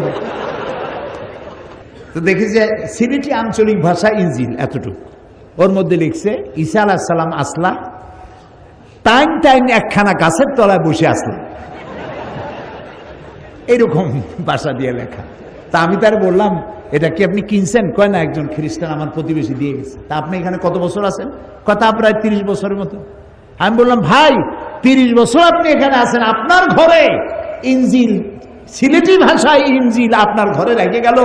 A: তো দেখি যে সিলেটি আঞ্চলিক ভাষা ইনজিল এতটুকু, ওর মধ্যে লিখছে ঈসা আলাইহিস সালাম আসলা, টাইম টাইম একখানা গাছের তলায় বসে আসলেন, এরকম ভাষা দিয়ে লেখা। তা আমি তার বললাম, এটা কি আপনি কিনছেন? কয় না, একজন খ্রিস্টান আমার প্রতিবেশী দিয়ে গেছে। তা আপনি এখানে কত বছর আছেন? কথা প্রায় 30 বছরের মতো। আমি বললাম, ভাই 30 বছর আপনি এখানে আছেন, আপনার ঘরে ইনজিল, সিলেটি ভাষায় ইনজিল আপনার ঘরে রেখে গেল,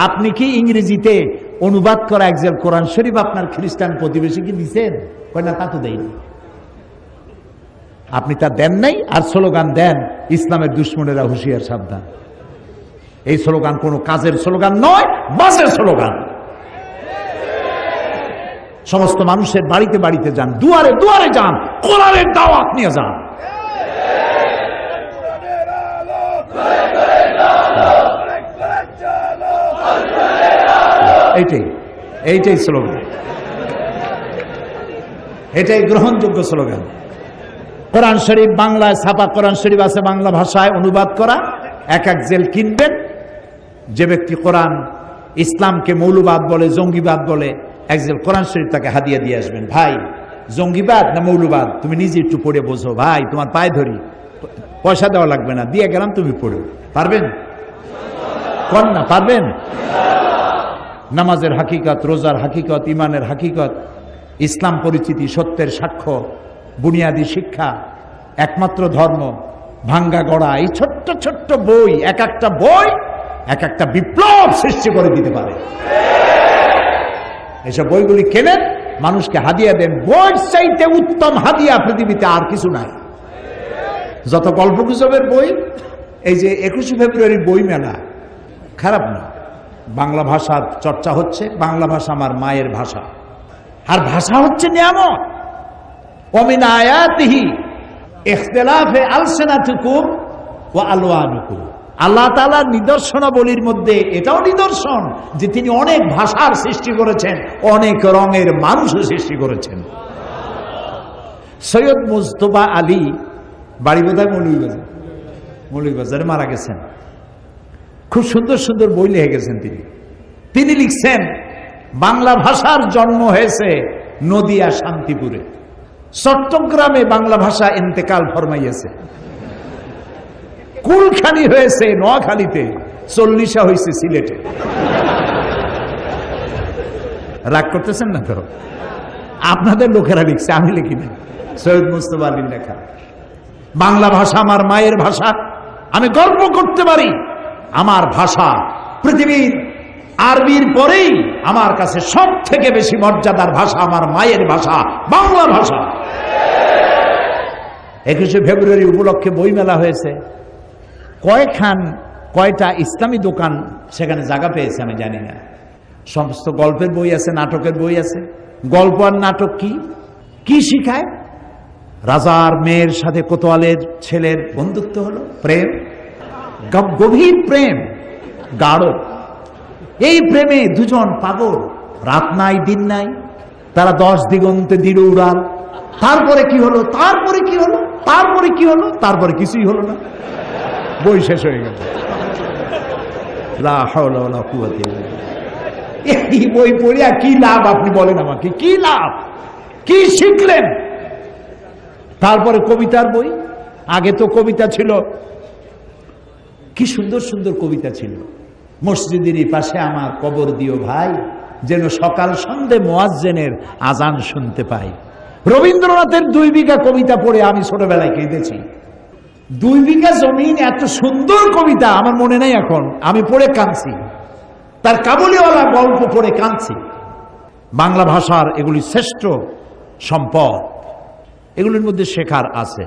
A: আপনি কি ইংরেজিতে অনুবাদ করা একজন কোরআন শরীফ আপনার খ্রিস্টান প্রতিবেশীকে দিচ্ছেন? কয় না, তা তো দেয়নি। আপনি তা দেন নাই, আর স্লোগান দেন ইসলামের দুশ্মনেরা হুঁশিয়ার, সাবধান। এই স্লোগান কোনো কাজের স্লোগান নয়, বাজে স্লোগান। সমস্ত মানুষের বাড়িতে বাড়িতে যান, দুয়ারে দুয়ারে যান, কোরআনের দাওয়াত নিয়ে যান। এইটাই স্লোগান, এটাই গ্রহণযোগ্য স্লোগান। কোরআন শরীফ বাংলায় ছাপা কোরআন শরীফ আছে, বাংলা ভাষায় অনুবাদ করা, এক এক জেল কিনবেন। যে ব্যক্তি কোরআন ইসলামকে মৌলবাদ বলে, জঙ্গিবাদ বলে, এক জেল কোরআন শরীফ তাকে হাদিয়া দিয়ে আসবেন। ভাই জঙ্গিবাদ না মৌলবাদ তুমি নিজে একটু পড়ে বোঝো, ভাই তোমার পায়ে ধরি, পয়সা দেওয়া লাগবে না, দিয়ে গেলাম, তুমি পড়ো। পারবেন? কোন না পারবেন? নামাজের হাকিকত, রোজার হাকিকত, ইমানের হাকিকত, ইসলাম পরিচিতি, সত্যের সাক্ষ্য, বুনিয়াদী শিক্ষা, একমাত্র ধর্ম, ভাঙ্গা গড়া, এই ছোট্ট ছোট্ট বই, এক একটা বই এক একটা বিপ্লব সৃষ্টি করে দিতে পারে। এসব বইগুলি কেনেন, মানুষকে হাদিয়া দেন। বইয়ের চাইতে উত্তম হাদিয়া পৃথিবীতে আর কিছু নাই। যত গল্প গুজবের বই, এই যে 21শে ফেব্রুয়ারি বই মেলা, খারাপ না, বাংলা ভাষার চর্চা হচ্ছে। বাংলা ভাষা আমার মায়ের ভাষা, আর ভাষা হচ্ছে নিয়ামত। ওমিন আয়াতিহি ইখতিলাফে আলসিনাতিকুম ওয়া আলওয়ানুকুম। আল্লাহ তাআলার নিদর্শনাবলীর মধ্যে এটাও নিদর্শন যে তিনি অনেক ভাষার সৃষ্টি করেছেন, অনেক রঙের মানুষও সৃষ্টি করেছেন। সৈয়দ মুজতবা আলী, বাড়ি বোধহয় মৌলভীবাজারে, মারা গেছেন। খুব সুন্দর সুন্দর বই লিখে গেছেন তিনি লিখছেন, বাংলা ভাষার জন্ম হয়েছে নদিয়া শান্তিপুরে, চট্টগ্রামে বাংলা ভাষা ইন্তেকাল ফরমাইয়াছে, কুলখানি হয়েছে নোয়াখালীতে, 40 হয়েছে সিলেটে। রাগ করতেছেন না তো? আপনাদের লোকেরা লিখছে, আমি লিখি না, সৈয়দ মুজতবা আলীর লেখা। বাংলা ভাষা আমার মায়ের ভাষা, আমি গর্ব করতে পারি আমার ভাষা পৃথিবীর আরবির পরেই আমার কাছে সব থেকে বেশি মর্যাদার ভাষা আমার মায়ের ভাষা, বাংলা ভাষা। 21শে ফেব্রুয়ারি উপলক্ষে বইমেলা হয়েছে, কয়েকখান কয়টা ইসলামী দোকান সেখানে জায়গা পেয়েছে আমি জানি না। সমস্ত গল্পের বই আছে, নাটকের বই আছে। গল্প আর নাটক কি শিখায়? রাজার মেয়ের সাথে কোতোয়ালের ছেলের বন্ধুত্ব হলো, প্রেম, গভীর প্রেম, গাঢ়। এই প্রেমে দুজন পাগল, রাত নাই দিন নাই, তারা 10 দিগন্তে দিল উড়াল। তারপরে কি হলো, তারপরে কি হলো, তারপরে কি হলো, তারপরে কিছুই হলো না, বই শেষ হয়ে গেল। লা হাওলা ওয়ালা কুওয়াতা ইল্লা বিল্লাহ। এই বই পড়িয়া কি লাভ আপনি বলেন আমাকে, কি লাভ, কি শিখলেন? তারপরে কবিতার বই। আগে তো কবিতা ছিল, কি সুন্দর সুন্দর কবিতা ছিল। মসজিদেরই পাশে আমার কবর দিও ভাই, যেন সকাল সন্ধে মুয়াজ্জিনের আজান শুনতে পাই। রবীন্দ্রনাথের 2 বিঘা কবিতা পড়ে আমি ছোটবেলায় কেঁদেছি। 2 বিঘা জমিন, এত সুন্দর কবিতা আমার মনে নাই এখন, আমি পড়ে কাঁদছি। তার কাবুলিওয়ালা গল্প পড়ে কাঁদছি। বাংলা ভাষার এগুলি শ্রেষ্ঠ সম্পদ, এগুলির মধ্যে শেখার আছে।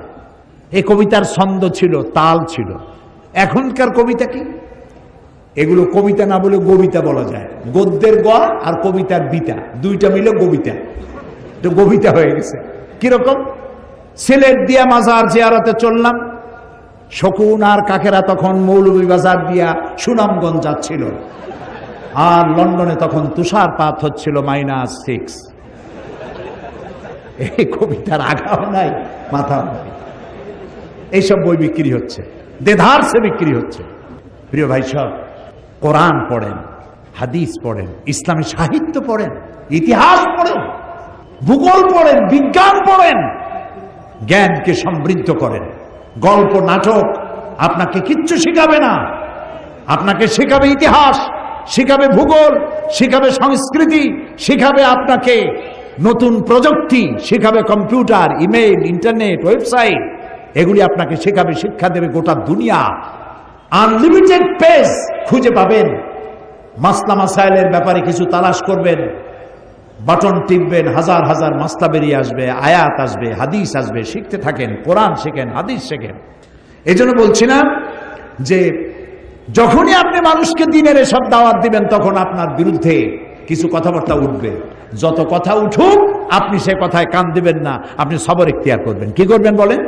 A: এই কবিতার ছন্দ ছিল, তাল ছিল। এখনকার কবিতা কি? এগুলো কবিতা না বলে কবিতা বলা যায়। গদ্যের গ আর কবিতার বিতা, দুইটা মিলে কবিতা, তো কবিতা হয়ে গেছে। কিরকম? সিলেট দিয়া মাজার জিয়ারতে চললাম, শকুন আর কাকেরা তখন মৌলভীবাজার দিয়া সুনামগঞ্জ যাচ্ছিল, আর লন্ডনে তখন তুষারপাত হচ্ছিল -6। এই কবিতার আগাও নাই, মাথাও নাই। এইসব বই বিক্রি হচ্ছে, দেধারসে বিক্রি হচ্ছে। প্রিয় ভাই সব, কোরআন পড়েন, হাদিস পড়েন, ইসলামী সাহিত্য পড়েন, ইতিহাস পড়েন, ভূগোল পড়েন, বিজ্ঞান পড়েন, জ্ঞানকে সমৃদ্ধ করেন। গল্প নাটক আপনাকে কিচ্ছু শিখাবে না। আপনাকে শেখাবে ইতিহাস, শিখাবে ভূগোল, শিখাবে সংস্কৃতি, শিখাবে আপনাকে নতুন প্রযুক্তি, শিখাবে কম্পিউটার, ইমেইল, ইন্টারনেট, ওয়েবসাইট। এগুলি আপনাকে শেখাবে, শিক্ষা দেবে গোটা দুনিয়া। আনলিমিটেড পেজ খুঁজে পাবেন। মাসলা মাসাইলের ব্যাপারে কিছু তালাশ করবেন, বাটন টিপবেন, হাজার হাজার মাসলা বেরিয়ে আসবে, আয়াত আসবে, হাদিস আসবে। শিখতে থাকেন, কোরআন শেখেন, হাদিস শেখেন। এই জন্য বলছিলাম যে যখনই আপনি মানুষকে দিনের এসব দাওয়াত দিবেন, তখন আপনার বিরুদ্ধে কিছু কথাবার্তা উঠবে। যত কথা উঠুক, আপনি সে কথায় কান দিবেন না, আপনি সবর ইখতিয়ার করবেন। কি করবেন বলেন?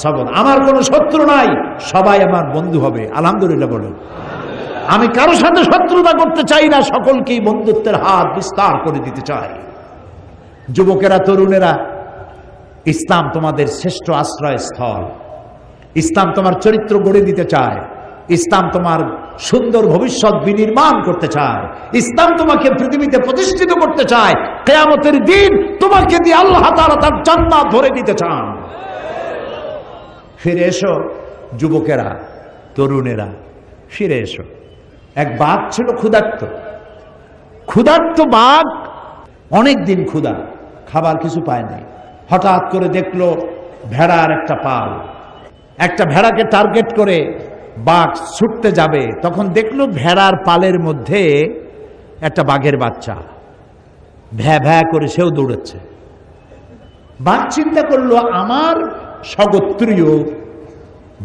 A: সবর। আমার কোনো শত্রু নাই, সবাই আমার বন্ধু হবে। আলহামদুলিল্লাহ বলেন। আমি কারো সাথে শত্রুতা করতে চাই না, সকলকেই বন্ধুত্বের হাত বিস্তার করে দিতে চাই। যুবকেরা, তরুণেরা, ইসলাম তোমাদের শ্রেষ্ঠ আশ্রয়স্থল। ইসলাম তোমার চরিত্র গড়ে দিতে চায়। ইসলাম তোমার সুন্দর ভবিষ্যৎ বিনির্মাণ করতে চায়। ইসলাম তোমাকে পৃথিবীতে প্রতিষ্ঠিত করতে চায়। কিয়ামতের দিন তোমাকে দিয়ে আল্লাহ তাআলা তার জান্নাত ভরে দিতে চান। ফিরে এসো যুবকেরা, তরুণেরা, ফিরে এসো। এক বাঘ ছিল ক্ষুধার্ত। ক্ষুধার্ত বাঘ অনেক দিন ক্ষুধা, খাবার কিছু পায় নাই। হঠাৎ করে দেখলো ভেড়ার একটা পাল। একটা ভেড়াকে টার্গেট করে বাঘ ছুটতে যাবে, তখন দেখলো ভেড়ার পালের মধ্যে একটা বাঘের বাচ্চা ভ্যা ভ্যা করে সেও দৌড়াচ্ছে। বাঘ চিন্তা করলো, আমার স্বগোত্রীয়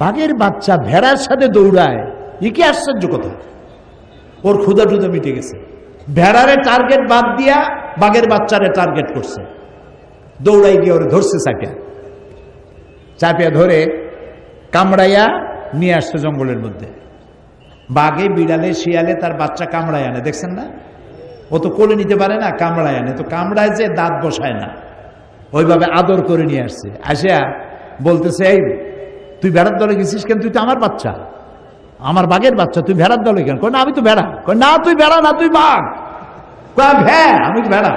A: বাঘের বাচ্চা ভেড়ার সাথে দৌড়ায়, এ কি আশ্চর্য কথা। ওর ক্ষুধা টুধা মিটে গেছে। ভেড়ারে টার্গেট বাদ দিয়া বাঘের বাচ্চারে টার্গেট করছে। দৌড়াই গিয়ে ওরে ধরছে, চাপিয়া ধরে কামড়াইয়া নিয়ে আসছে জঙ্গলের মধ্যে। বাঘে, বিড়ালে, শিয়ালে তার বাচ্চা কামড়ায় আনে, দেখছেন না? ও তো কোলে নিতে পারে না, কামড়ায় আনে। তো কামড়ায় যে দাঁত বসায় না, ওইভাবে আদর করে নিয়ে আসছে। আসিয়া বলতেছে, এই তুই ভেড়ার দলে গেছিস কেন? তুই তো আমার বাচ্চা, আমার বাঘের বাচ্চা, তুই ভেড়ার দলে কেন? কয় না, আমি তো ভেড়া। কয় না, তুই ভেড়া না, তুই বাঘ। কয় হ্যাঁ, আমি ভেড়া।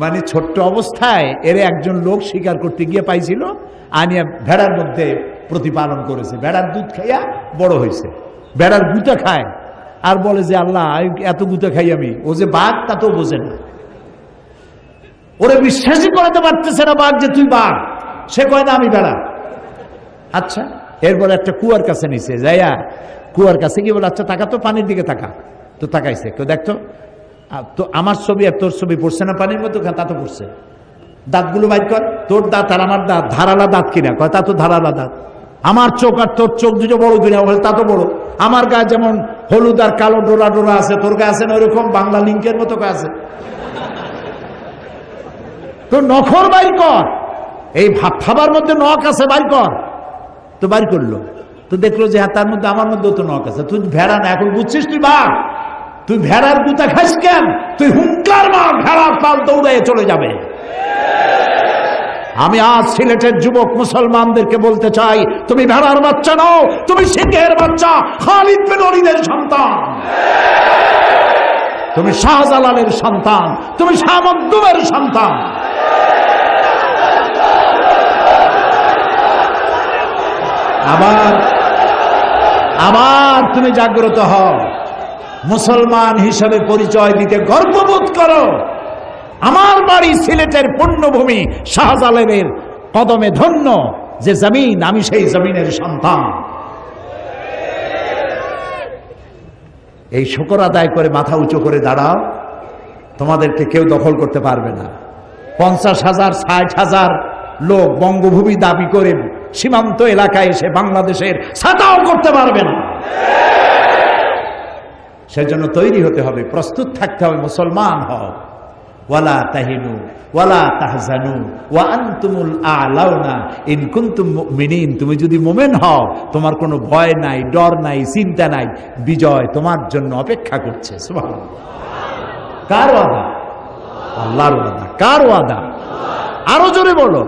A: মানে ছোট্ট অবস্থায় এর একজন লোক শিকার করতে গিয়ে পাইছিল, আনিয়া ভেড়ার মধ্যে প্রতিপালন করেছে। ভেড়ার দুধ খাইয়া বড় হয়েছে। ভেড়ার গুতা খায় আর বলে যে আল্লাহ, এত গুতা খাই আমি। ও যে বাঘ তা তো বোঝে না, ওরে বিশ্বাসই করাতে পারতেছে না বাঘ যে তুই বাঘ। সে কয় না, আমি ভেড়া। আচ্ছা, এরপর একটা কুয়ার কাছে নিছে, যাইয়া কুয়ার কাছে গিয়ে বলে, আচ্ছা তাকা তো, পানির দিকে তাকা। তো তাকাইছে, কেউ দেখতো তো আমার ছবি আর তোর ছবি পড়ছে না পানির মধ্যে? তা তো পড়ছে। দাঁতগুলো বাইর কর, তোর দাঁত আর আমার দাঁত ধারালা দাঁত কিনা? কয় তা তো ধারালা দাঁত। আমার চোখ আর তোর চোখ দুটো বড় কিনা বলে তা তো বড়। আমার গায়ে যেমন হলুদ আর কালো ডোরা ডোরা আছে, তোর গায়ে আছে না ওইরকম বাংলা লিঙ্কের মতো আছে। তোর নখর বাইর কর, এই খাবার মধ্যে নখ আছে বাইর কর। তো বাইর করলো, তো দেখলো যে হ্যাঁ তার মধ্যে আমার মধ্যেও তো নখ আছে। তুই ভেড়া না, এখন বুঝছিস তুই বাঘ, তুই ভেড়ার গুতা খাস কেন? তুই হুঙ্কার মার, ভেড়ার পাল দৌড়ে চলে যাবে। আমি আজ সিলেটের যুবক মুসলমানদেরকে বলতে চাই, তুমি ভেড়ার বাচ্চা নও, তুমি সিংহের বাচ্চা, খালিদ বিন ওলীদের সন্তান, তুমি শাহজালালের সন্তান, তুমি শাহ মখদুমের সন্তান। আবার তুমি জাগ্রত হও, মুসলমান হিসাবে পরিচয় দিতে গর্ববোধ করো। আমার বাড়ি সিলেটের পুণ্যভূমি, শাহজালালের কদমে ধন্য যে জমিন, আমি সেই জমিনের সন্তান। এই শুকর আদায় করে মাথা উঁচু করে দাঁড়াও, তোমাদেরকে কেউ দখল করতে পারবে না। 50,000 60,000 লোক বঙ্গভূমি দাবি করে সীমান্ত এলাকায় এসে বাংলাদেশের ছাতাও করতে পারবে না। সেজন্য তৈরি হতে হবে, প্রস্তুত থাকতে হবে। মুসলমান হও, ওয়ালা তাহিনু ওয়ালা তাহজানু ওয়া আনতুমুল আ'লাউনা ইন কুনতুম মুমিনিন। তুমি যদি মুমিন হও, তোমার কোনো ভয় নাই, ডর নাই, চিন্তা নাই, বিজয় তোমার জন্য অপেক্ষা করছে। সুবহানাল্লাহ। কার ওয়াদা? আল্লাহর ওয়াদা। কার ওয়াদা? আরো জোরে বলো।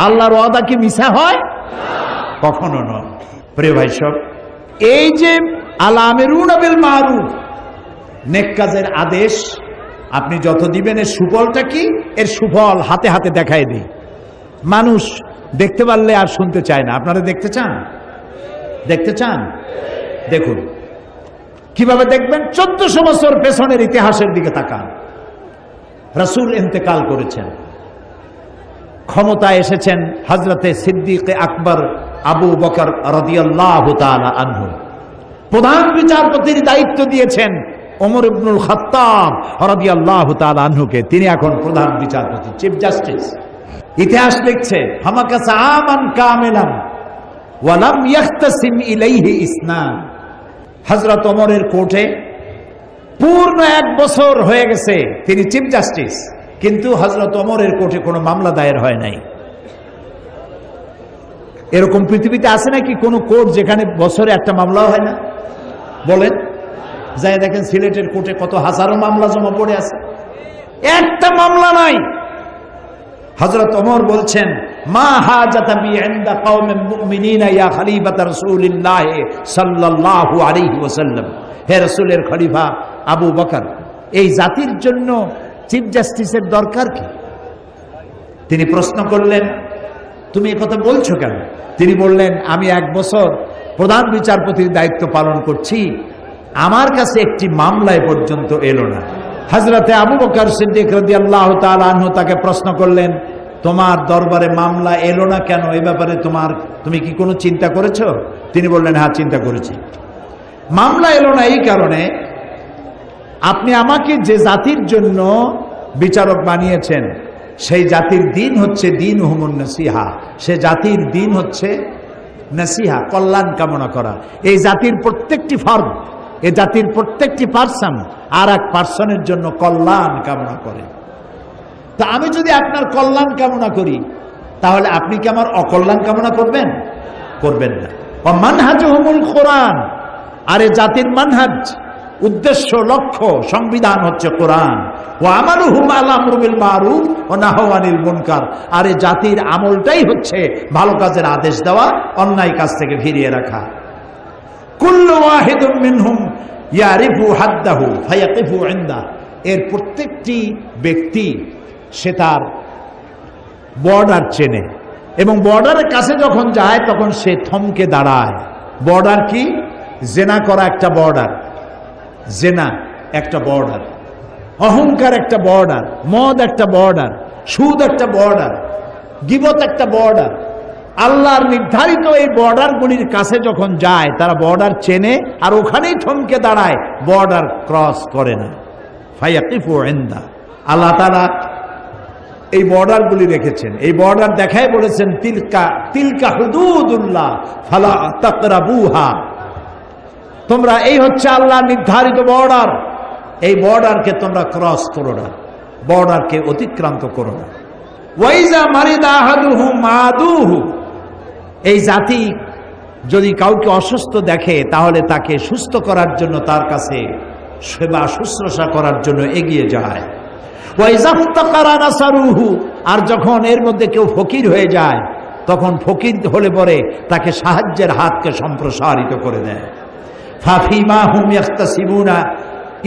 A: আল্লাহর ওয়াদা কি মিছা হয়? কখনো নয়। প্রিয় ভাই সব, এই যে আল-আমিরুনা বিল মারুফ, নেক কাজের আদেশ আপনি যত দিবেন, এর সুফলটা কি? এর সুফল হাতে হাতে দেখায় দিই। মানুষ দেখতে পারলে আর শুনতে চায় না। আপনারা দেখতে চান? দেখতে চান? দেখুন কিভাবে দেখবেন। 1400 বছর পেছনের ইতিহাসের দিকে তাকান। রাসূল ইন্তেকাল করেছেন, ক্ষমতায় এসেছেন হযরতে সিদ্দিক আকবর আবু বকর রাদিয়াল্লাহু তাআলা আনহু। প্রধান বিচারপতির দায়িত্ব দিয়েছেন ওমর ইবনুল খাত্তাব রাদিয়াল্লাহু তাআলা আনহুকে। তিনি এখন প্রধান বিচারপতি, চিফ জাস্টিস। ইতিহাস লিখছে হামাকাসা আমান কামিলান ওয়া লাম ইয়াখতাসিম ইলাইহি ইসনান। হযরত ওমরের কোর্টে পূর্ণ 1 বছর হয়ে গেছে, তিনি চিফ জাস্টিস, কিন্তু হযরত ওমরের কোর্টে কোনো মামলা দায়ের হয় নাই। এরকম পৃথিবীতে আছে নাকি কোনো কোর্ট যেখানে বছরে একটা মামলাও হয় না? বলেন। যাই দেখেন সিলেটের কোর্টে কত হাজারো মামলা জমা পড়ে আছে, একটা মামলা নাই। হযরত ওমর বলছেন, মা হাজাতা বি ইনদা কওমিন মুমিনিনা ইয়া খলিফাতা রাসূলিল্লাহ সাল্লাল্লাহু আলাইহি ওয়াসাল্লাম। হে রাসূলের খলিফা আবু বকর, এই জাতির জন্য চিফ জাস্টিসের দরকার কি? তিনি প্রশ্ন করলেন, তুমি একথা বলছো কেন? তিনি বললেন, আমি 1 বছর প্রধান বিচারপতির দায়িত্ব পালন করছি, আমার কাছে একটি মামলায় পর্যন্ত এলো না। হযরতে আবু বকর সিদ্দিক রাদিয়াল্লাহু তাআলা আনহু তাকে প্রশ্ন করলেন, তোমার দরবারে মামলা এলো না কেন? এই ব্যাপারে তুমি কি কোনো চিন্তা করেছো? তিনি বললেন, হ্যাঁ চিন্তা করেছি। মামলা এলো না এই কারণে, আপনি আমাকে যে জাতির জন্য বিচারক বানিয়েছেন, সেই জাতির দিন হচ্ছে দিন হুমুন নসিহা। সে জাতির দিন হচ্ছে নসিহা, কল্যাণ কামনা করা। এই জাতির প্রত্যেকটি ফর্দ, এই জাতির প্রত্যেকটি পার্সন আর এক পার্সনের জন্য কল্যাণ কামনা করে। তা আমি যদি আপনার কল্যাণ কামনা করি, তাহলে আপনি কি আমার অকল্যাণ কামনা করবেন? করবেন না। মানহাজুহুমুল কোরআন, আর এই জাতির মানহাজ, উদ্দেশ্য, লক্ষ্য, সংবিধান হচ্ছে কোরআন। ও আমালুহুম আল আমরু বিল মারুফ ওয়া নাহয়ু আনিল মুনকার, আর এই জাতির আমলটাই হচ্ছে ভালো কাজের আদেশ দেওয়া, অন্যায় কাজ থেকে ফিরিয়ে রাখা। কুল্লু ওয়াহিদুম মিনহুম ইয়ারিফু হাদ্দাহু ফায়াকিফু ইনদা, এর প্রত্যেকটি ব্যক্তি সে তার বর্ডার চেনে, এবং বর্ডারের কাছে যখন যায় তখন সে থমকে দাঁড়ায়। বর্ডার কি? জেনা করা একটা বর্ডার, জেনা একটা বর্ডার, অহংকার একটা বর্ডার, মদ একটা বর্ডার, সুদ একটা বর্ডার, গীবত একটা বর্ডার। আল্লাহর নির্ধারিত এই বর্ডারগুলির কাছে যখন যায়, তারা বর্ডার চেনে আর ওখানেই থমকে দাঁড়ায়, বর্ডার ক্রস করে না। ফায়াকিফু ইনদা, আল্লাহ তাআলা এই বর্ডারগুলি রেখেছেন। এই বর্ডার দেখায় বলেছেন তিলকা তিলকা হুদুদুল্লাহ ফালা তাকরাবুহা, তোমরা এই হচ্ছে আল্লাহ নির্ধারিত বর্ডার, এই বর্ডারকে তোমরা ক্রস করো না, বর্ডারকে অতিক্রান্ত করো না। ওয়াইজা মারিদা আহাদুহু মাদুহু, এই জাতি যদি কাউকে অসুস্থ দেখে তাহলে তাকে সুস্থ করার জন্য তার কাছে সেবা শুশ্রূষা করার জন্য এগিয়ে যায়। ওয়াইজাফতাকারা নাসারুহু, আর যখন এর মধ্যে কেউ ফকির হয়ে যায় তখন ফকির হলে পরে তাকে সাহায্যের হাতকে সম্প্রসারিত করে দেয়। ফাফিমা হুম ইয়াখতাসিমুনা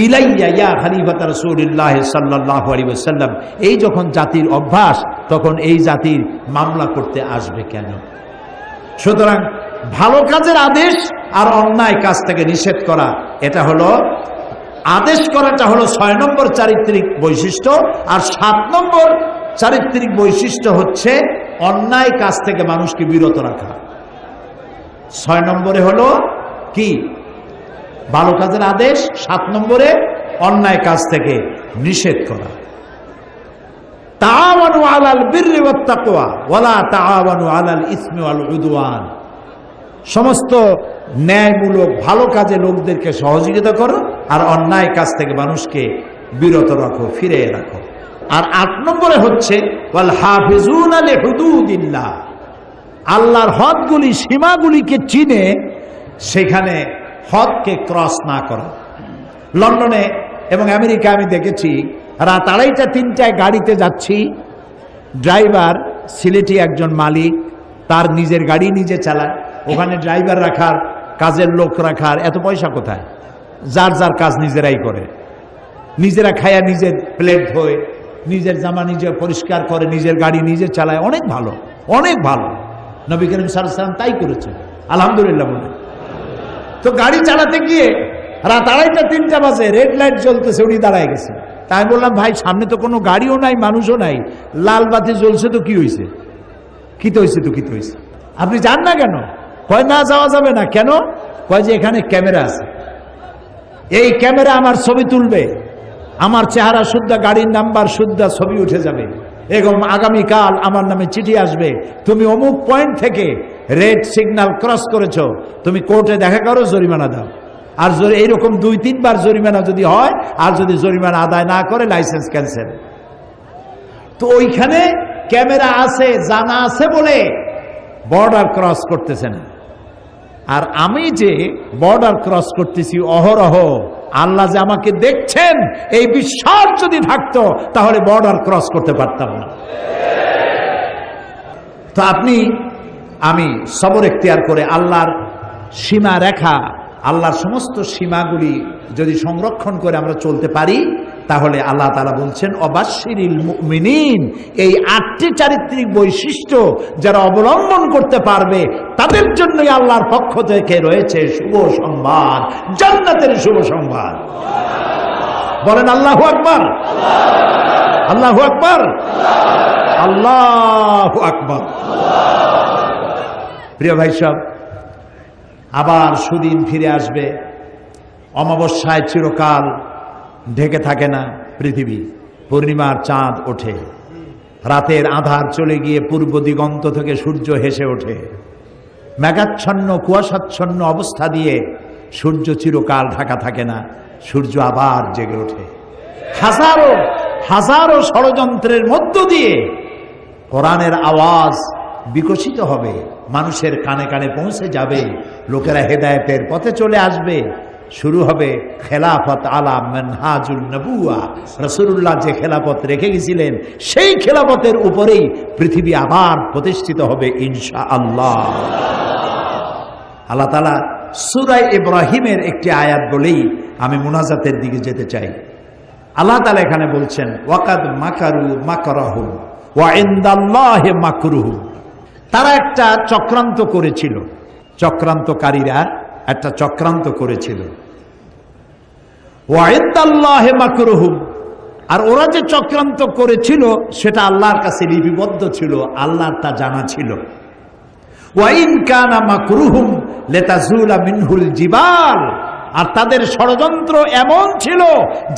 A: ইলাইয়া ইয়া খলিফাত রাসূলুল্লাহ সাল্লাল্লাহু আলাইহি ওয়াসাল্লাম, এই যখন জাতির অভ্যাস তখন এই জাতির মামলা করতে আসবে কেন? সুতরাং ভালো কাজের আদেশ আর অন্যায় কাজ থেকে নিষেধ করা, এটা হলো আদেশ করাটা হলো 6 নম্বর চারিত্রিক বৈশিষ্ট্য, আর 7 নম্বর চারিত্রিক বৈশিষ্ট্য হচ্ছে অন্যায় কাজ থেকে মানুষকে বিরত রাখা। 6 নম্বরে হলো কি? ভালো কাজের আদেশ, 7 নম্বরে অন্যায় কাজ থেকে নিষেধ করা। তাআওয়ানু আলাল বিররি ওয়াত তাকওয়া ওয়ালা তাআওয়ানু আলাল ইসমি ওয়াল উদওয়ান, সমস্ত ন্যায়মূলক ভালো কাজে লোকদেরকে সহযোগিতা করো আর অন্যায় কাজ থেকে মানুষকে বিরত রাখো, ফিরে রাখো। আর 8 নম্বরে হচ্ছে ওয়াল হাফিজুনা লিহুদুদিল্লাহ, আল্লাহর হদগুলি সীমাগুলিকে চিনে সেখানে হদকে ক্রস না করা। লন্ডনে এবং আমেরিকা আমি দেখেছি রাত 2:30 3টায় গাড়িতে যাচ্ছি, ড্রাইভার সিলেটি একজন মালিক, তার নিজের গাড়ি নিজে চালায়, ওখানে ড্রাইভার রাখার কাজের লোক রাখার এত পয়সা কোথায়? যার যার কাজ নিজেরাই করে, নিজেরা খায়া নিজের প্লেট ধোয়, নিজের জামা নিজে পরিষ্কার করে, নিজের গাড়ি নিজে চালায়। অনেক ভালো, অনেক ভালো। নবী করিম সাল্লাল্লাহু আলাইহি ওয়াসাল্লাম তাই করেছেন, আলহামদুলিল্লাহ বলে। তো গাড়ি চালাতে গিয়ে রাত 2:30 3টা বাজে, রেড লাইট জ্বলতেছে, উনি দাঁড়ায় গেছে। তাই আমি বললাম, ভাই সামনে তো কোনো গাড়িও নাই, মানুষও নাই, লাল বাতি জ্বলছে তো কি হয়েছে? কি তো হয়েছে? তো কি তো হয়েছে? আপনি যান না কেন? কয় না যাওয়া যাবে না। কেন? কয় যে এখানে ক্যামেরা আছে, এই ক্যামেরা আমার ছবি তুলবে, আমার চেহারা শুদ্ধা, গাড়ির নাম্বার শুদ্ধা, ছবি উঠে যাবে, এবং আগামীকাল আমার নামে চিঠি আসবে, তুমি অমুক পয়েন্ট থেকে রেড সিগন্যাল ক্রস করেছো, তুমি কোর্টে দেখা করো, জরিমানা দাও। আর এইরকম 2-3 বার জরিমানা যদি হয়, আর যদি জরিমানা আদায় না করে লাইসেন্স ক্যান্সেল। তো ওইখানে ক্যামেরা আছে, জানা আছে বলে বর্ডার ক্রস করতেছে না। আর আমি যে বর্ডার ক্রস করতেছি অহরহ, আল্লাহ যে আমাকে দেখছেন এই বিশ্বাস যদি থাকতো তাহলে বর্ডার ক্রস করতে পারতাম না। তো আমি সবর এখতিয়ার করে আল্লাহর সীমা রেখা, আল্লাহর সমস্ত সীমাগুলি যদি সংরক্ষণ করে আমরা চলতে পারি, তাহলে আল্লাহ তাআলা বলছেন অবাশশিরিল মুমিনিন, এই 8টি চারিত্রিক বৈশিষ্ট্য যারা অবলম্বন করতে পারবে তাদের জন্যই আল্লাহর পক্ষ থেকে রয়েছে শুভ সংবাদ, জান্নাতের শুভ সংবাদ। বলেন আল্লাহু আকবার, আল্লাহু আকবার, আল্লাহু আকবার। প্রিয় ভাই সব, আবার সুদিন ফিরে আসবে। অমাবস্যায় চিরকাল ঢেকে থাকে না পৃথিবী, পূর্ণিমার চাঁদ ওঠে, রাতের আধার চলে গিয়ে পূর্ব দিগন্ত থেকে সূর্য হেসে ওঠে। মেঘাচ্ছন্ন কুয়াশাচ্ছন্ন অবস্থা দিয়ে সূর্য চিরকাল ঢাকা থাকে না, সূর্য আবার জেগে ওঠে। হাজারো হাজারো ষড়যন্ত্রের মধ্য দিয়ে কোরআনের আওয়াজ বিকশিত হবে, মানুষের কানে কানে পৌঁছে যাবে, লোকেরা হেদায়েতের পথে চলে আসবে। শুরু হবে খেলাফত আলা মানহাজুন নবুয়া, রাসূলুল্লাহ যে খেলাফত রেখে গেছিলেন সেই খেলাফতের উপরেই পৃথিবী আবার প্রতিষ্ঠিত হবে ইনশাআল্লাহ। আল্লাহ তাআলা সূরা ইব্রাহিমের একটি আয়াত বলেই আমি মুনাজাতের দিকে যেতে চাই। আল্লাহ তাআলা এখানে বলছেন ওয়াকাদ মাকারু মাকরাহুম ওয়া ইনদাল্লাহি মাকরুহুম, তারা একটা চক্রান্ত করেছিল, চক্রান্তকারীরা একটা চক্রান্ত করেছিল। ওয়া ইনদাল্লাহি মাকরুহুম, আর ওরা যে চক্রান্ত করেছিল সেটা আল্লাহর কাছে লিপিবদ্ধ ছিল, আল্লাহর তা জানা ছিল। ওয়া ইন কানা মাকরুহুম লিতাজুলা মিনহুল জিবাল, আর তাদের ষড়যন্ত্র এমন ছিল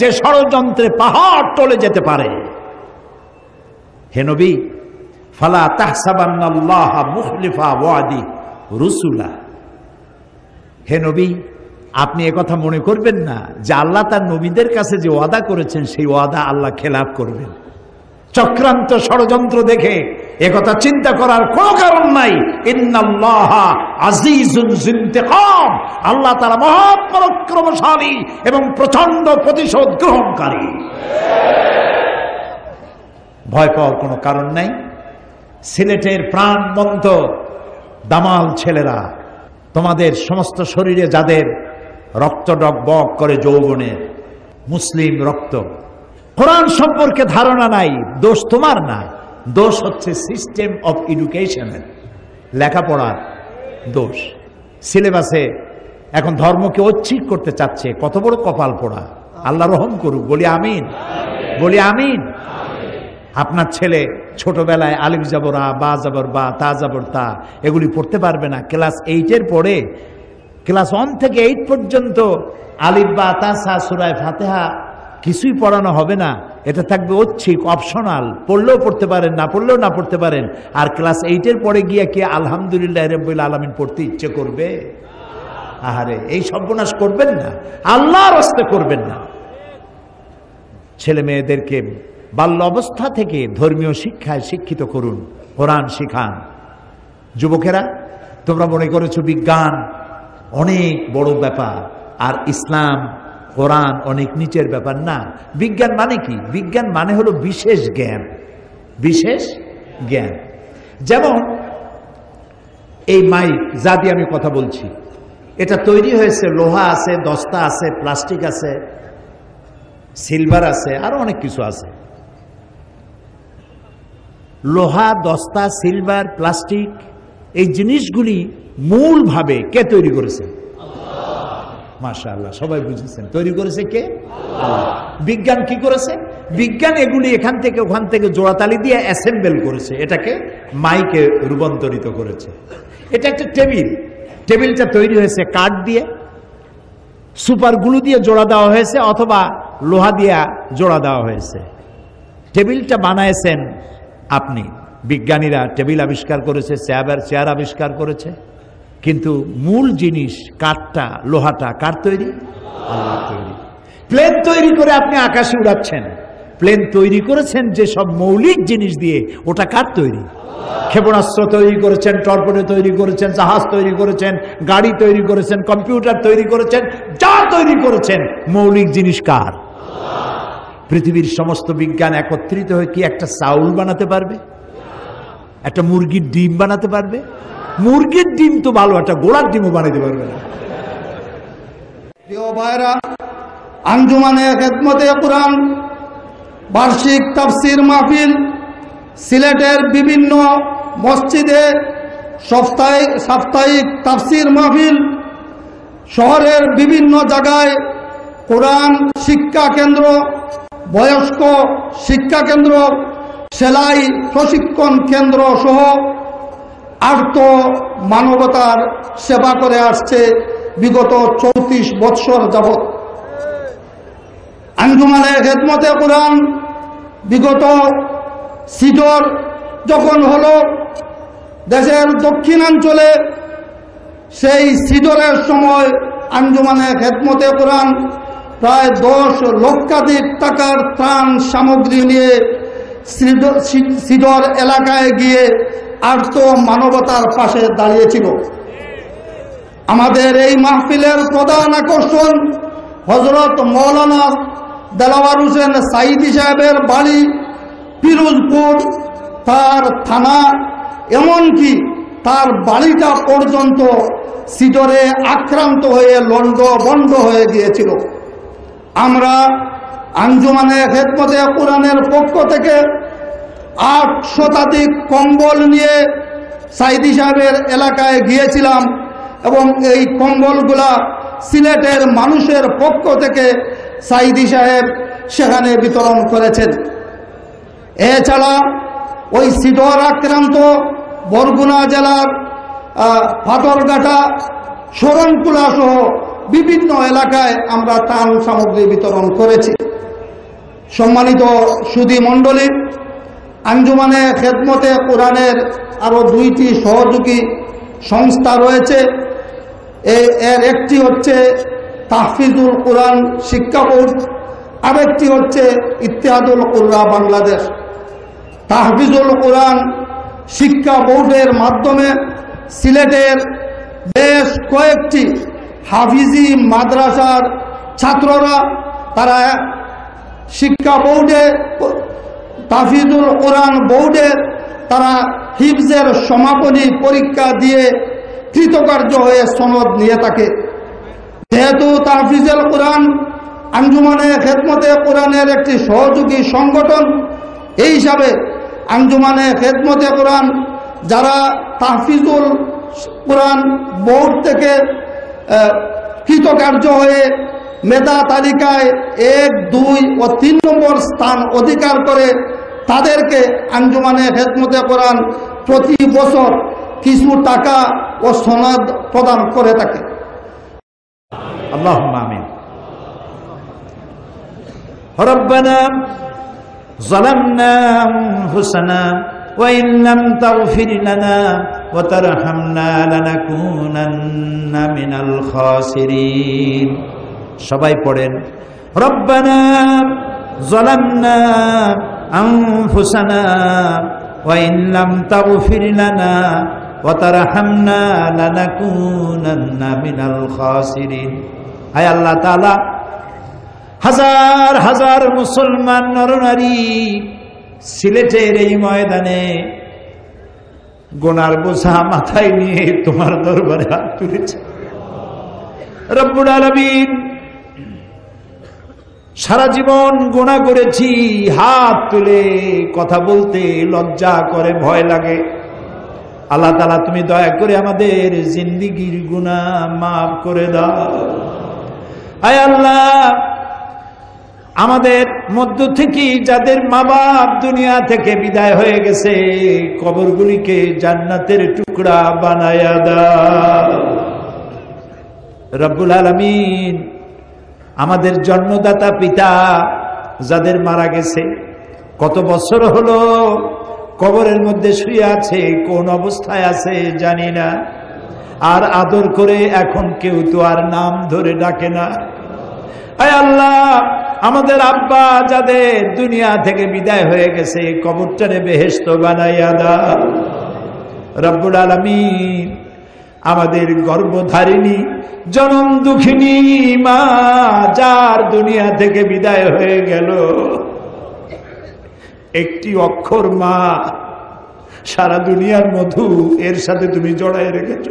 A: যে ষড়যন্ত্রে পাহাড় টলে যেতে পারে। হে নবী, ফালা তাহসাবান্নাল্লাহা মুখলিফা ওয়াদি রুসুলা, হে নবী আপনি একথা মনে করবেন না যে আল্লাহ তার নবীদের কাছে যে ওয়াদা করেছেন সেই ওয়াদা আল্লাহ খেলাফ করবেন। চক্রান্ত ষড়যন্ত্র দেখে একথা চিন্তা করার কোনো কারণ নাই। ইন্নাল্লাহা আজিজুন যিন্তিকাম, আল্লাহ তাআলা মহাপরাক্রমশালী এবং প্রচন্ড প্রতিশোধ গ্রহণকারী। ভয় পাওয়ার কোনো কারণ নাই। সিলেটের প্রাণবন্ত দামাল ছেলেরা, তোমাদের সমস্ত শরীরে যাদের রক্ত ডগবগ করে যৌবনের মুসলিম রক্ত, কোরআন সম্পর্কে ধারণা নাই, দোষ তোমার না, দোষ হচ্ছে সিস্টেম অফ এডুকেশনের, লেখাপড়ার দোষ। সিলেবাসে এখন ধর্মকে ঐচ্ছিক করতে চাচ্ছে, কত বড় কপাল পোড়া। আল্লাহ রহম করুক, বলি আমিন, বলি আমিন। আপনার ছেলে ছোটবেলায় আলিফ যাবর আ, বা যাবর বা, তা যাবর তা এগুলি পড়তে পারবে না। ক্লাস 8-এর পরে ক্লাস 1 থেকে 8 পর্যন্ত আলিফ বা তা সা সূরা ফাতিহা কিছুই পড়ানো হবে না। এটা থাকবে ঐচ্ছিক, অপশনাল, পড়লেও পড়তে পারেন, না পড়লেও না পড়তে পারেন। আর ক্লাস 8-এর পরে গিয়ে কি আলহামদুলিল্লাহ রাব্বিল আলামিন পড়তে ইচ্ছে করবে? আহারে, এই সর্বনাশ করবেন না, আল্লাহর রাস্তে করবেন না। ছেলে মেয়েদেরকে বাল্য অবস্থা থেকে ধর্মীয় শিক্ষায় শিক্ষিত করুন, কোরআন শিখান। যুবকেরা, তোমরা মনে করেছো বিজ্ঞান অনেক বড় ব্যাপার আর ইসলাম কোরআন অনেক নিচের ব্যাপার। না, বিজ্ঞান মানে কি? বিজ্ঞান মানে হলো বিশেষ জ্ঞান, বিশেষ জ্ঞান। যেমন এই মাইক যা দিয়ে আমি কথা বলছি, এটা তৈরি হয়েছে, লোহা আছে, দস্তা আছে, প্লাস্টিক আছে, সিলভার আছে, আরো অনেক কিছু আছে। লোহা, দস্তা, সিলভার, প্লাস্টিক এই জিনিসগুলি মূলভাবে কে তৈরি করেছে? মাশাআল্লাহ, সবাই বুঝেছেন, তৈরি করেছে কে? বিজ্ঞান কি করেছে? বিজ্ঞান এগুলি এখান থেকে ওখান থেকে জোড়াতালি দিয়ে অ্যাসেম্বল করেছে, এটাকে মাইকে রূপান্তরিত করেছে। এটা একটা টেবিল, টেবিলটা তৈরি হয়েছে কাঠ দিয়ে, সুপার গ্লু দিয়ে জোড়া দেওয়া হয়েছে অথবা লোহা দিয়ে জোড়া দেওয়া হয়েছে। টেবিলটা বানাইছেন আপনি, বিজ্ঞানীরা টেবিল আবিষ্কার করেছে, চেয়ার আবিষ্কার করেছে, কিন্তু মূল জিনিস কাঠটা, লোহাটা কার তৈরি? আল্লাহ তৈরি। প্লেন তৈরি করে আপনি আকাশে উড়াচ্ছেন, প্লেন তৈরি করেছেন যে সব মৌলিক জিনিস দিয়ে, ওটা কার তৈরি? ক্ষেপণাস্ত্র তৈরি করেছেন, টর্পেডো তৈরি করেছেন, জাহাজ তৈরি করেছেন, গাড়ি তৈরি করেছেন, কম্পিউটার তৈরি করেছেন, যা তৈরি করেছেন মৌলিক জিনিস কার? পৃথিবীর সমস্ত বিজ্ঞান একত্রিত হয়ে কি একটা চাউল বানাতে পারবে? একটা মুরগির ডিম বানাতে পারবে? মুরগির ডিম তো ভালো, একটা গোলার ডিমও বানাতে পারবে না।
B: প্রিয় ভাইরা, আঞ্জুমানে খেদমতে কুরআন বার্ষিক তাফসীর মাহফিল সিলেটের বিভিন্ন মসজিদে, সাপ্তাহিক তাফসীর মাহফিল, শহরের বিভিন্ন জায়গায় কোরআন শিক্ষা কেন্দ্র, বয়স্ক শিক্ষা কেন্দ্র, সেলাই প্রশিক্ষণ কেন্দ্র সহ আর্ত মানবতার সেবা করে আসছে বিগত 34 বৎসর যাবৎ। আঞ্জুমানে খেদমতে কুরআন বিগত সিডর যখন হলো দেশের দক্ষিণাঞ্চলে, সেই সিডরের সময় আঞ্জুমানে খেদমতে কুরআন প্রায় 10 লক্ষাধিক টাকার ত্রাণ সামগ্রী নিয়ে সিডর এলাকায় গিয়ে আর্ত মানবতার পাশে দাঁড়িয়েছিল। আমাদের এই মাহফিলের প্রধান আকর্ষণ হযরত মাওলানা দেলাওয়ার হোসেন সাইদি সাহেবের বাড়ি পিরোজপুর, তার থানা, এমনকি তার বাড়িটা পর্যন্ত সিডরে আক্রান্ত হয়ে লন্ডভন্ড হয়ে গিয়েছিল। আমরা আঞ্জুমানে খেদমতে কুরআনের পক্ষ থেকে 8 শতাধিক কম্বল নিয়ে সাইদি সাহেবের এলাকায় গিয়েছিলাম এবং এই কম্বলগুলা সিলেটের মানুষের পক্ষ থেকে সাইদি সাহেব সেখানে বিতরণ করেছেন। এছাড়া ওই সিডর আক্রান্ত বরগুনা জেলার পাথরঘাটা, শরণকুলা সহ বিভিন্ন এলাকায় আমরা ত্রাণ সামগ্রী বিতরণ করেছি। সম্মানিত সুধী মণ্ডলী, আঞ্জুমানে খেদমতে কোরআনের আরো 2টি সহযোগী সংস্থা রয়েছে। এর একটি হচ্ছে তাহফিজুল কোরআন শিক্ষা বোর্ড, আরেকটি হচ্ছে ইত্তেহাদুল কুররা বাংলাদেশ। তাহফিজুল কোরআন শিক্ষা বোর্ডের মাধ্যমে সিলেটের বেশ কয়েকটি হাফিজি মাদ্রাসার ছাত্ররা তারা শিক্ষা বোর্ডে, তাহফিজুল কোরআন বোর্ডে তারা হিফজের সমাপনী পরীক্ষা দিয়ে কৃতকার্য হয়ে সনদ নিয়ে থাকে। যেহেতু তাহফিজুল কোরআন আঞ্জুমানে খেদমতে কোরআনের একটি সহযোগী সংগঠন, এই হিসাবে আঞ্জুমানে খেদমতে কোরআন যারা তাহফিজুল কোরআন বোর্ড থেকে কৃতকার্য হয়ে মেধা তালিকায় 1, 2 ও 3 নম্বর স্থান অধিকার করে তাদেরকে আঞ্জুমানে খেদমতে কোরআন প্রতি বছর কিছু টাকা ও সনদ প্রদান করে থাকে।
A: আল্লাহুম্মা আমিন। রব্বানা যালামনা আনফুসানা ওয়া ইন লাম তাগফির লানা ওয়া তারহামনা লানাকুনান্না মিনাল খাসিরিন। সবাই পড়েন, রব্বানা যালামনা আনফুসানা ওয়া ইন লাম তাগফির লানা ওয়া তারহামনা লানাকুনান্না মিনাল খাসিরিন। আয় আল্লাহ তাআলা, হাজার হাজার মুসলমান নরনারী সিলেটের এই ময়দানে গুনার বোঝা মাথায় নিয়ে তোমার দরবারে হাত তুলেছে। রব্বুল আলামিন, সারা জীবন গুনাহ করেছি, হাত তুলে কথা বলতে লজ্জা করে, ভয় লাগে। আল্লাহ তাআলা তুমি দয়া করে আমাদের জিন্দেগীর গুনাহ মাফ করে দাও। আয় আল্লাহ, আমাদের মধ্য থেকে যাদের মা বাপ দুনিয়া থেকে বিদায় হয়ে গেছে, কবরগুলিকে জান্নাতের টুকরা বানায়া দাও। রব্বুল আলামিন, আমাদের জন্মদাতা পিতা যাদের মারা গেছে, কত বছর হলো কবরের মধ্যে শুয়ে আছে, কোন অবস্থায় আছে জানি না, আর আদর করে এখন কেউ তো আর নাম ধরে ডাকে না। আয় আল্লাহ, আমাদের আব্বা যাদের দুনিয়া থেকে বিদায় হয়ে গেছে, কবরটারে বেহেশত বানাইয়া দাও। রব্বুল আলামিন, আমাদের গর্ভধারিণী জনম দুঃখিনী মা যার দুনিয়া থেকে বিদায় হয়ে গেল, একটি অক্ষর মা, সারা দুনিয়ার মধু এর সাথে তুমি জড়াই রেখেছ।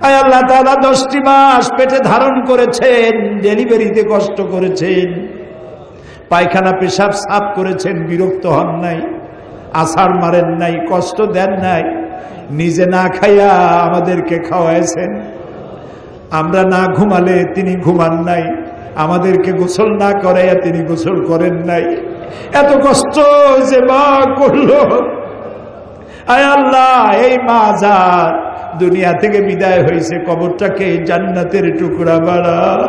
A: আয় আল্লাহ তাআলা, 10টি মাস পেটে ধারণ করেছেন, ডেলিভারিতে কষ্ট করেছেন, পায়খানা পেশাব সাফ করেছেন, বিরক্ত হন নাই, আছাড় মারেন নাই, কষ্ট দেন নাই, নিজে না খাইয়া আমাদেরকে খাওয়াইছেন। আমরা না ঘুমালে তিনি ঘুমান নাই, আমাদেরকে গোসল না করাইয়া তিনি গোসল করেন নাই। এত কষ্ট যে মা করলো, আয় আল্লাহ, এই মা যার দুনিয়া থেকে বিদায় হয়েছে, কবরটাকে জান্নাতের টুকরা বানাও।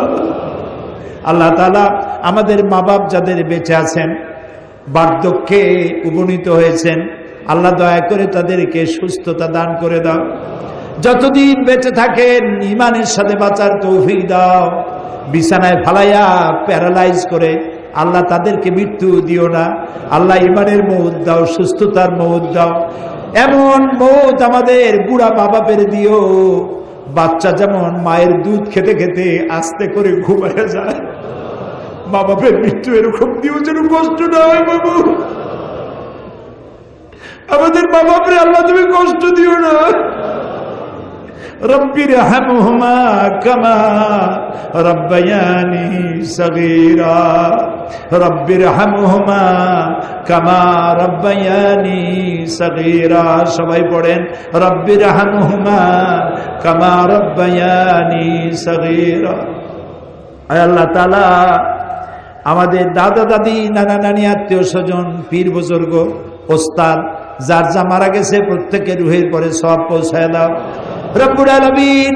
A: আল্লাহ তাআলা, আমাদের মা বাপ যাদের বেঁচে আছেন, বার্ধক্যে উপনীত হয়েছেন, আল্লাহ দয়া করে তাদেরকে সুস্থতা দান করে দাও। যতদিন বেঁচে থাকেন ঈমানের সাথে বাঁচার তৌফিক দাও। বিছানায় ফালাইয়া প্যারালাইজ করে আল্লাহ তাদেরকে মৃত্যু দিও না। আল্লাহ ঈমানের মউত দাও, সুস্থতার মউত দাও। এমন মউত আমাদের বুড়া মা বাপের দিও, বাচ্চা যেমন মায়ের দুধ খেতে খেতে আস্তে করে ঘুমায় যায়, মা বাপের মৃত্যু এরকম দিও যেন কষ্ট না হয়। বাবু, আমাদের মা বাপরে আল্লাহ তুমি কষ্ট দিও না। রব্বির হামহুমা কামা রব্বায়ানি সগীরা, রব্বির হামহুমা কামা রব্বায়ানি সগীরা। সবাই পড়েন, রব্বির হামহুমা কামা রব্বায়ানি সগীরা। আয় আল্লাহ তাআলা, আমাদের দাদা দাদি, নানা নানি, আত্মীয় স্বজন, পীর বুজুর্গ, ওস্তাদ যার যা মারা গেছে প্রত্যেকের রুহের পরে সওয়াব পৌঁছায় দাও। রব্বুল আলামিন,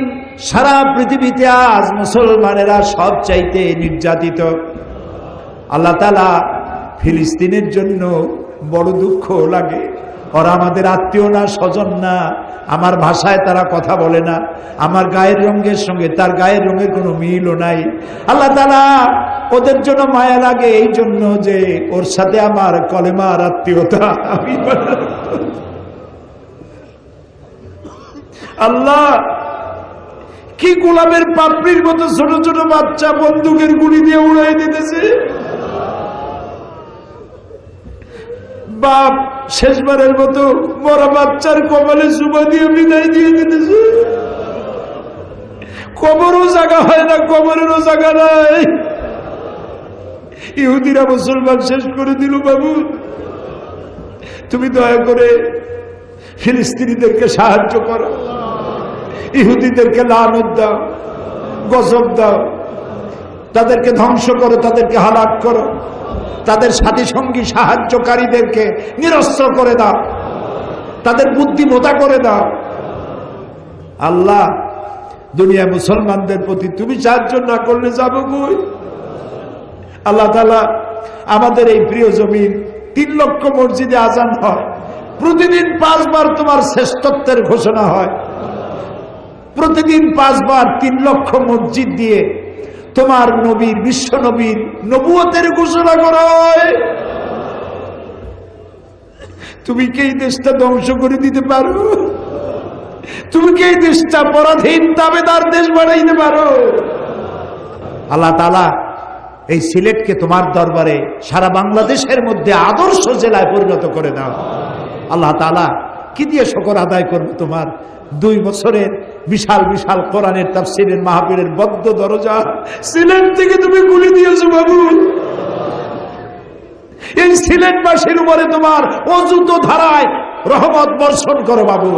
A: সারা পৃথিবীতে আজ মুসলমানেরা সবচাইতে নির্যাতিত। আল্লাহ তাআলা ফিলিস্তিনের জন্য বড় দুঃখ লাগে। ওরা আমাদের আত্মীয় না, স্বজন না, আমার ভাষায় তারা কথা বলে না, আমার গায়ের রঙের সঙ্গে তার গায়ের রঙের কোনো মিলও নাই। আল্লাহ তাআলা ওদের জন্য মায়া লাগে এই জন্য যে ওর সাথে আমার কলেমার আত্মীয়তা। আল্লাহ, কি গোলাপের পাপড়ির মতো ছোট ছোট বাচ্চা বন্দুকের গুলি দিয়ে উড়াই দিতেছে। বাপ শেষবারের মতো মরা বাচ্চার কপালে চুমা দিয়ে বিদায় দিয়ে দিতেছে। কবরও জায়গা হয় না, কবরেরও জায়গা নাই। ইহুদিরা মুসলমান শেষ করে দিল। বাবু, তুমি দয়া করে ফিলিস্তিনিদেরকে সাহায্য করো, ইহুদিদেরকে লানত দাও, গজব দাও, তাদেরকে ধ্বংস করো, তাদেরকে হালাক করো, তাদের সাথী সঙ্গী সাহায্যকারীদেরকে নিরস্ত্র করে দাও, তাদের বুদ্ধি ভোতা করে দাও। আল্লাহ, দুনিয়া মুসলমানদের প্রতি তুমি সাহায্য না করলে যাবো কই? আল্লাহ তাআলা আমাদের এই প্রিয় জমিন 3 লক্ষ মসজিদে আজান হয়, প্রতিদিন 5 বার তোমার শ্রেষ্ঠত্বের ঘোষণা হয়, প্রতিদিন 5 বার 3 লক্ষ মসজিদ দিয়ে তোমার নবীর, বিশ্ব নবীর নবুয়তের ঘোষণা করা হয়। তুমি কি এই দেশটা ধ্বংস করে দিতে পারো? তুমি কি এই দেশটা পরাধীন দাবেদার দেশ বানাইতে পারো? আল্লাহ তাআলা এই সিলেটকে তোমার দরবারে সারা বাংলাদেশের মধ্যে আদর্শ জেলায় পরিণত করে দাও। আল্লাহ তাআলা কি দিয়ে শুকর আদায় করবে তোমার? 2 বছরের বিশাল বিশাল কোরআনের তাফসীরের মাহফিলের বদ্ধ দরজা সিলেট থেকে তুমি গুলি দিয়েছো বাবু। এই সিলেটবাসীর উপরে তোমার অযুত ধারায় রহমত বর্ষণ করো বাবু।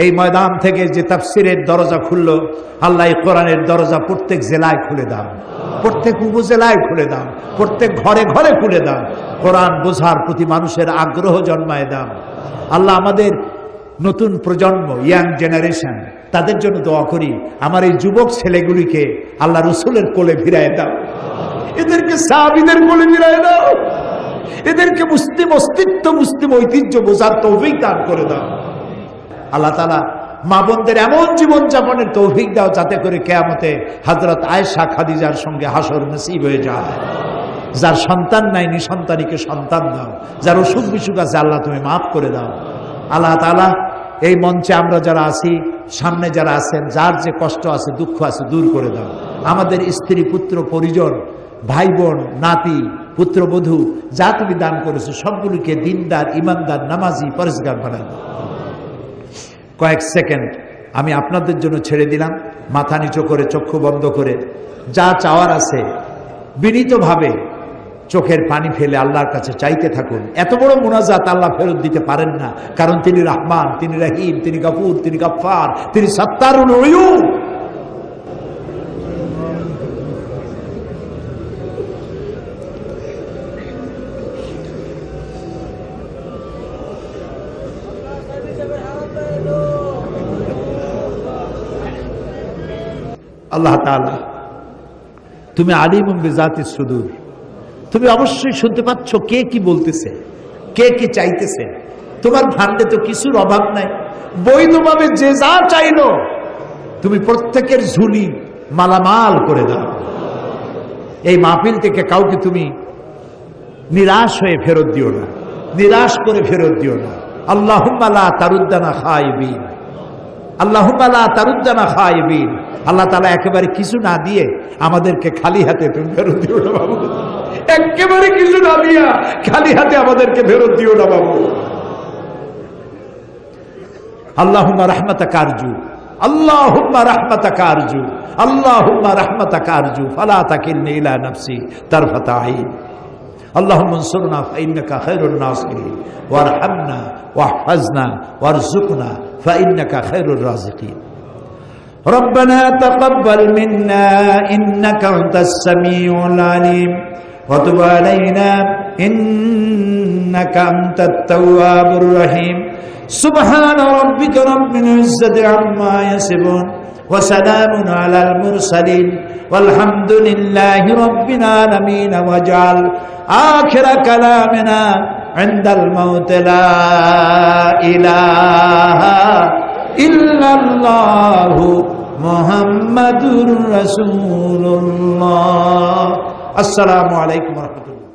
A: এই ময়দান থেকে যে তাফসীরের দরজা খুললো, আল্লাহ এই কোরআনের দরজা প্রত্যেক জেলায় খুলে দাও, প্রত্যেক উপজেলায় খুলে দাও, প্রত্যেক ঘরে ঘরে খুলে দাও। কোরআন বোঝার প্রতি মানুষের আগ্রহ জন্মায় দাও। আল্লাহ, আমাদের নতুন প্রজন্ম, ইয়াং জেনারেশন, তাদের জন্য দোয়া করি, আমার এই যুবক ছেলেগুলিকে আল্লাহ রসুলের কোলে ফিরায় দাও, এদেরকে সাহাবীদের কোলে ফিরায় দাও, এদেরকে মুসলিম অস্তিত্ব, মুসলিম ঐতিহ্য বোঝার তৌফিক দান করে দাও। আল্লাহ তাআলা মা বোনদের এমন জীবন যাপনের তৌফিক দাও যাতে করে কিয়ামতে হযরত আয়েশা খাদিজার সঙ্গে হাসর নসিব হয়ে যায়। যার সন্তান নাই, নিঃসন্তানীকে সন্তান দাও, যার অসুখ বিসুখ আছে আল্লাহ তুমি মাফ করে দাও। আল্লাহ তাআলা এই মঞ্চে আমরা যারা আছি, সামনে যারা আছেন, যার যে কষ্ট আছে, দুঃখ আছে, দূর করে দাও। আমাদের স্ত্রী, পুত্র, পরিজন, ভাই বোন, নাতি, পুত্রবধূ যা তুমি দান করেছো সবগুলিকে দিনদার, ইমানদার, নামাজি, পরেশগার বানাই দাও। কয়েক সেকেন্ড আমি আপনাদের জন্য ছেড়ে দিলাম, মাথা নিচু করে, চক্ষু বন্ধ করে, যা চাওয়ার আছে বিনীতভাবে চোখের পানি ফেলে আল্লাহর কাছে চাইতে থাকুন। এত বড় মুনাজাত আল্লাহ ফেরত দিতে পারেন না, কারণ তিনি রহমান, তিনি রহিম, তিনি গফুর, তিনি গফফার, তিনি সত্তারুল উয়ুব। আল্লাহ তাআলা, তুমি আলিমুম বিজাতিস সুদূর, তুমি অবশ্যই শুনতে পাচ্ছ কে কি বলতেছে, কে কি চাইতেছে। তোমার ভান্ডে তো কিছুর অভাব নাই, বৈধভাবে যে যা চাইলো তুমি প্রত্যেকের ঝুলি মালামাল করে দাও। এই মাহফিল থেকে কাউকে তুমি নিরাশ হয়ে ফেরত দিও না, নিরাশ করে ফেরত দিও না। আল্লাহুম্মা লা তারুদ্দানা খায়বিন, আল্লাহুম্মা লা তারুদ্দানা খায়বিন। আল্লাহ তাআলা একেবারে কিছু না দিয়ে আমাদেরকে খালি হাতে তুমি ফেরত দিও না বাবু, একেবারে কিছু না দিয়া খালি হাতে আমাদেরকে ফেরত দিও না বাবু। আল্লাহুম্মা রাহমাতাকা আরজু, আল্লাহুম্মা রাহমাতাকা আরজু, আল্লাহুম্মা রাহমাতাকা আরজু, ফালা তাকিলনি ইলা নাফসি তারফাতা আইন। اللهم انصرنا فإنك خير الناصرين وارحمنا واحفظنا وارزقنا فإنك خير الرازقين ربنا تقبل منا إنك أنت السميع العليم وتب علينا إنك أنت التواب الرحيم سبحان ربك رب العزة عما يصفون ওয়া সালামুন আলাল মুরসালিন ওয়ালহামদুলিল্লাহি রাব্বিল আলামিন ওয়া জাল আখিরা কালামিনা ইনদাল মাউত লা ইলাহা ইল্লাল্লাহু মুহাম্মাদুর রাসূলুল্লাহ। আসসালামু আলাইকুম ওয়া রাহমাতুল্লাহ।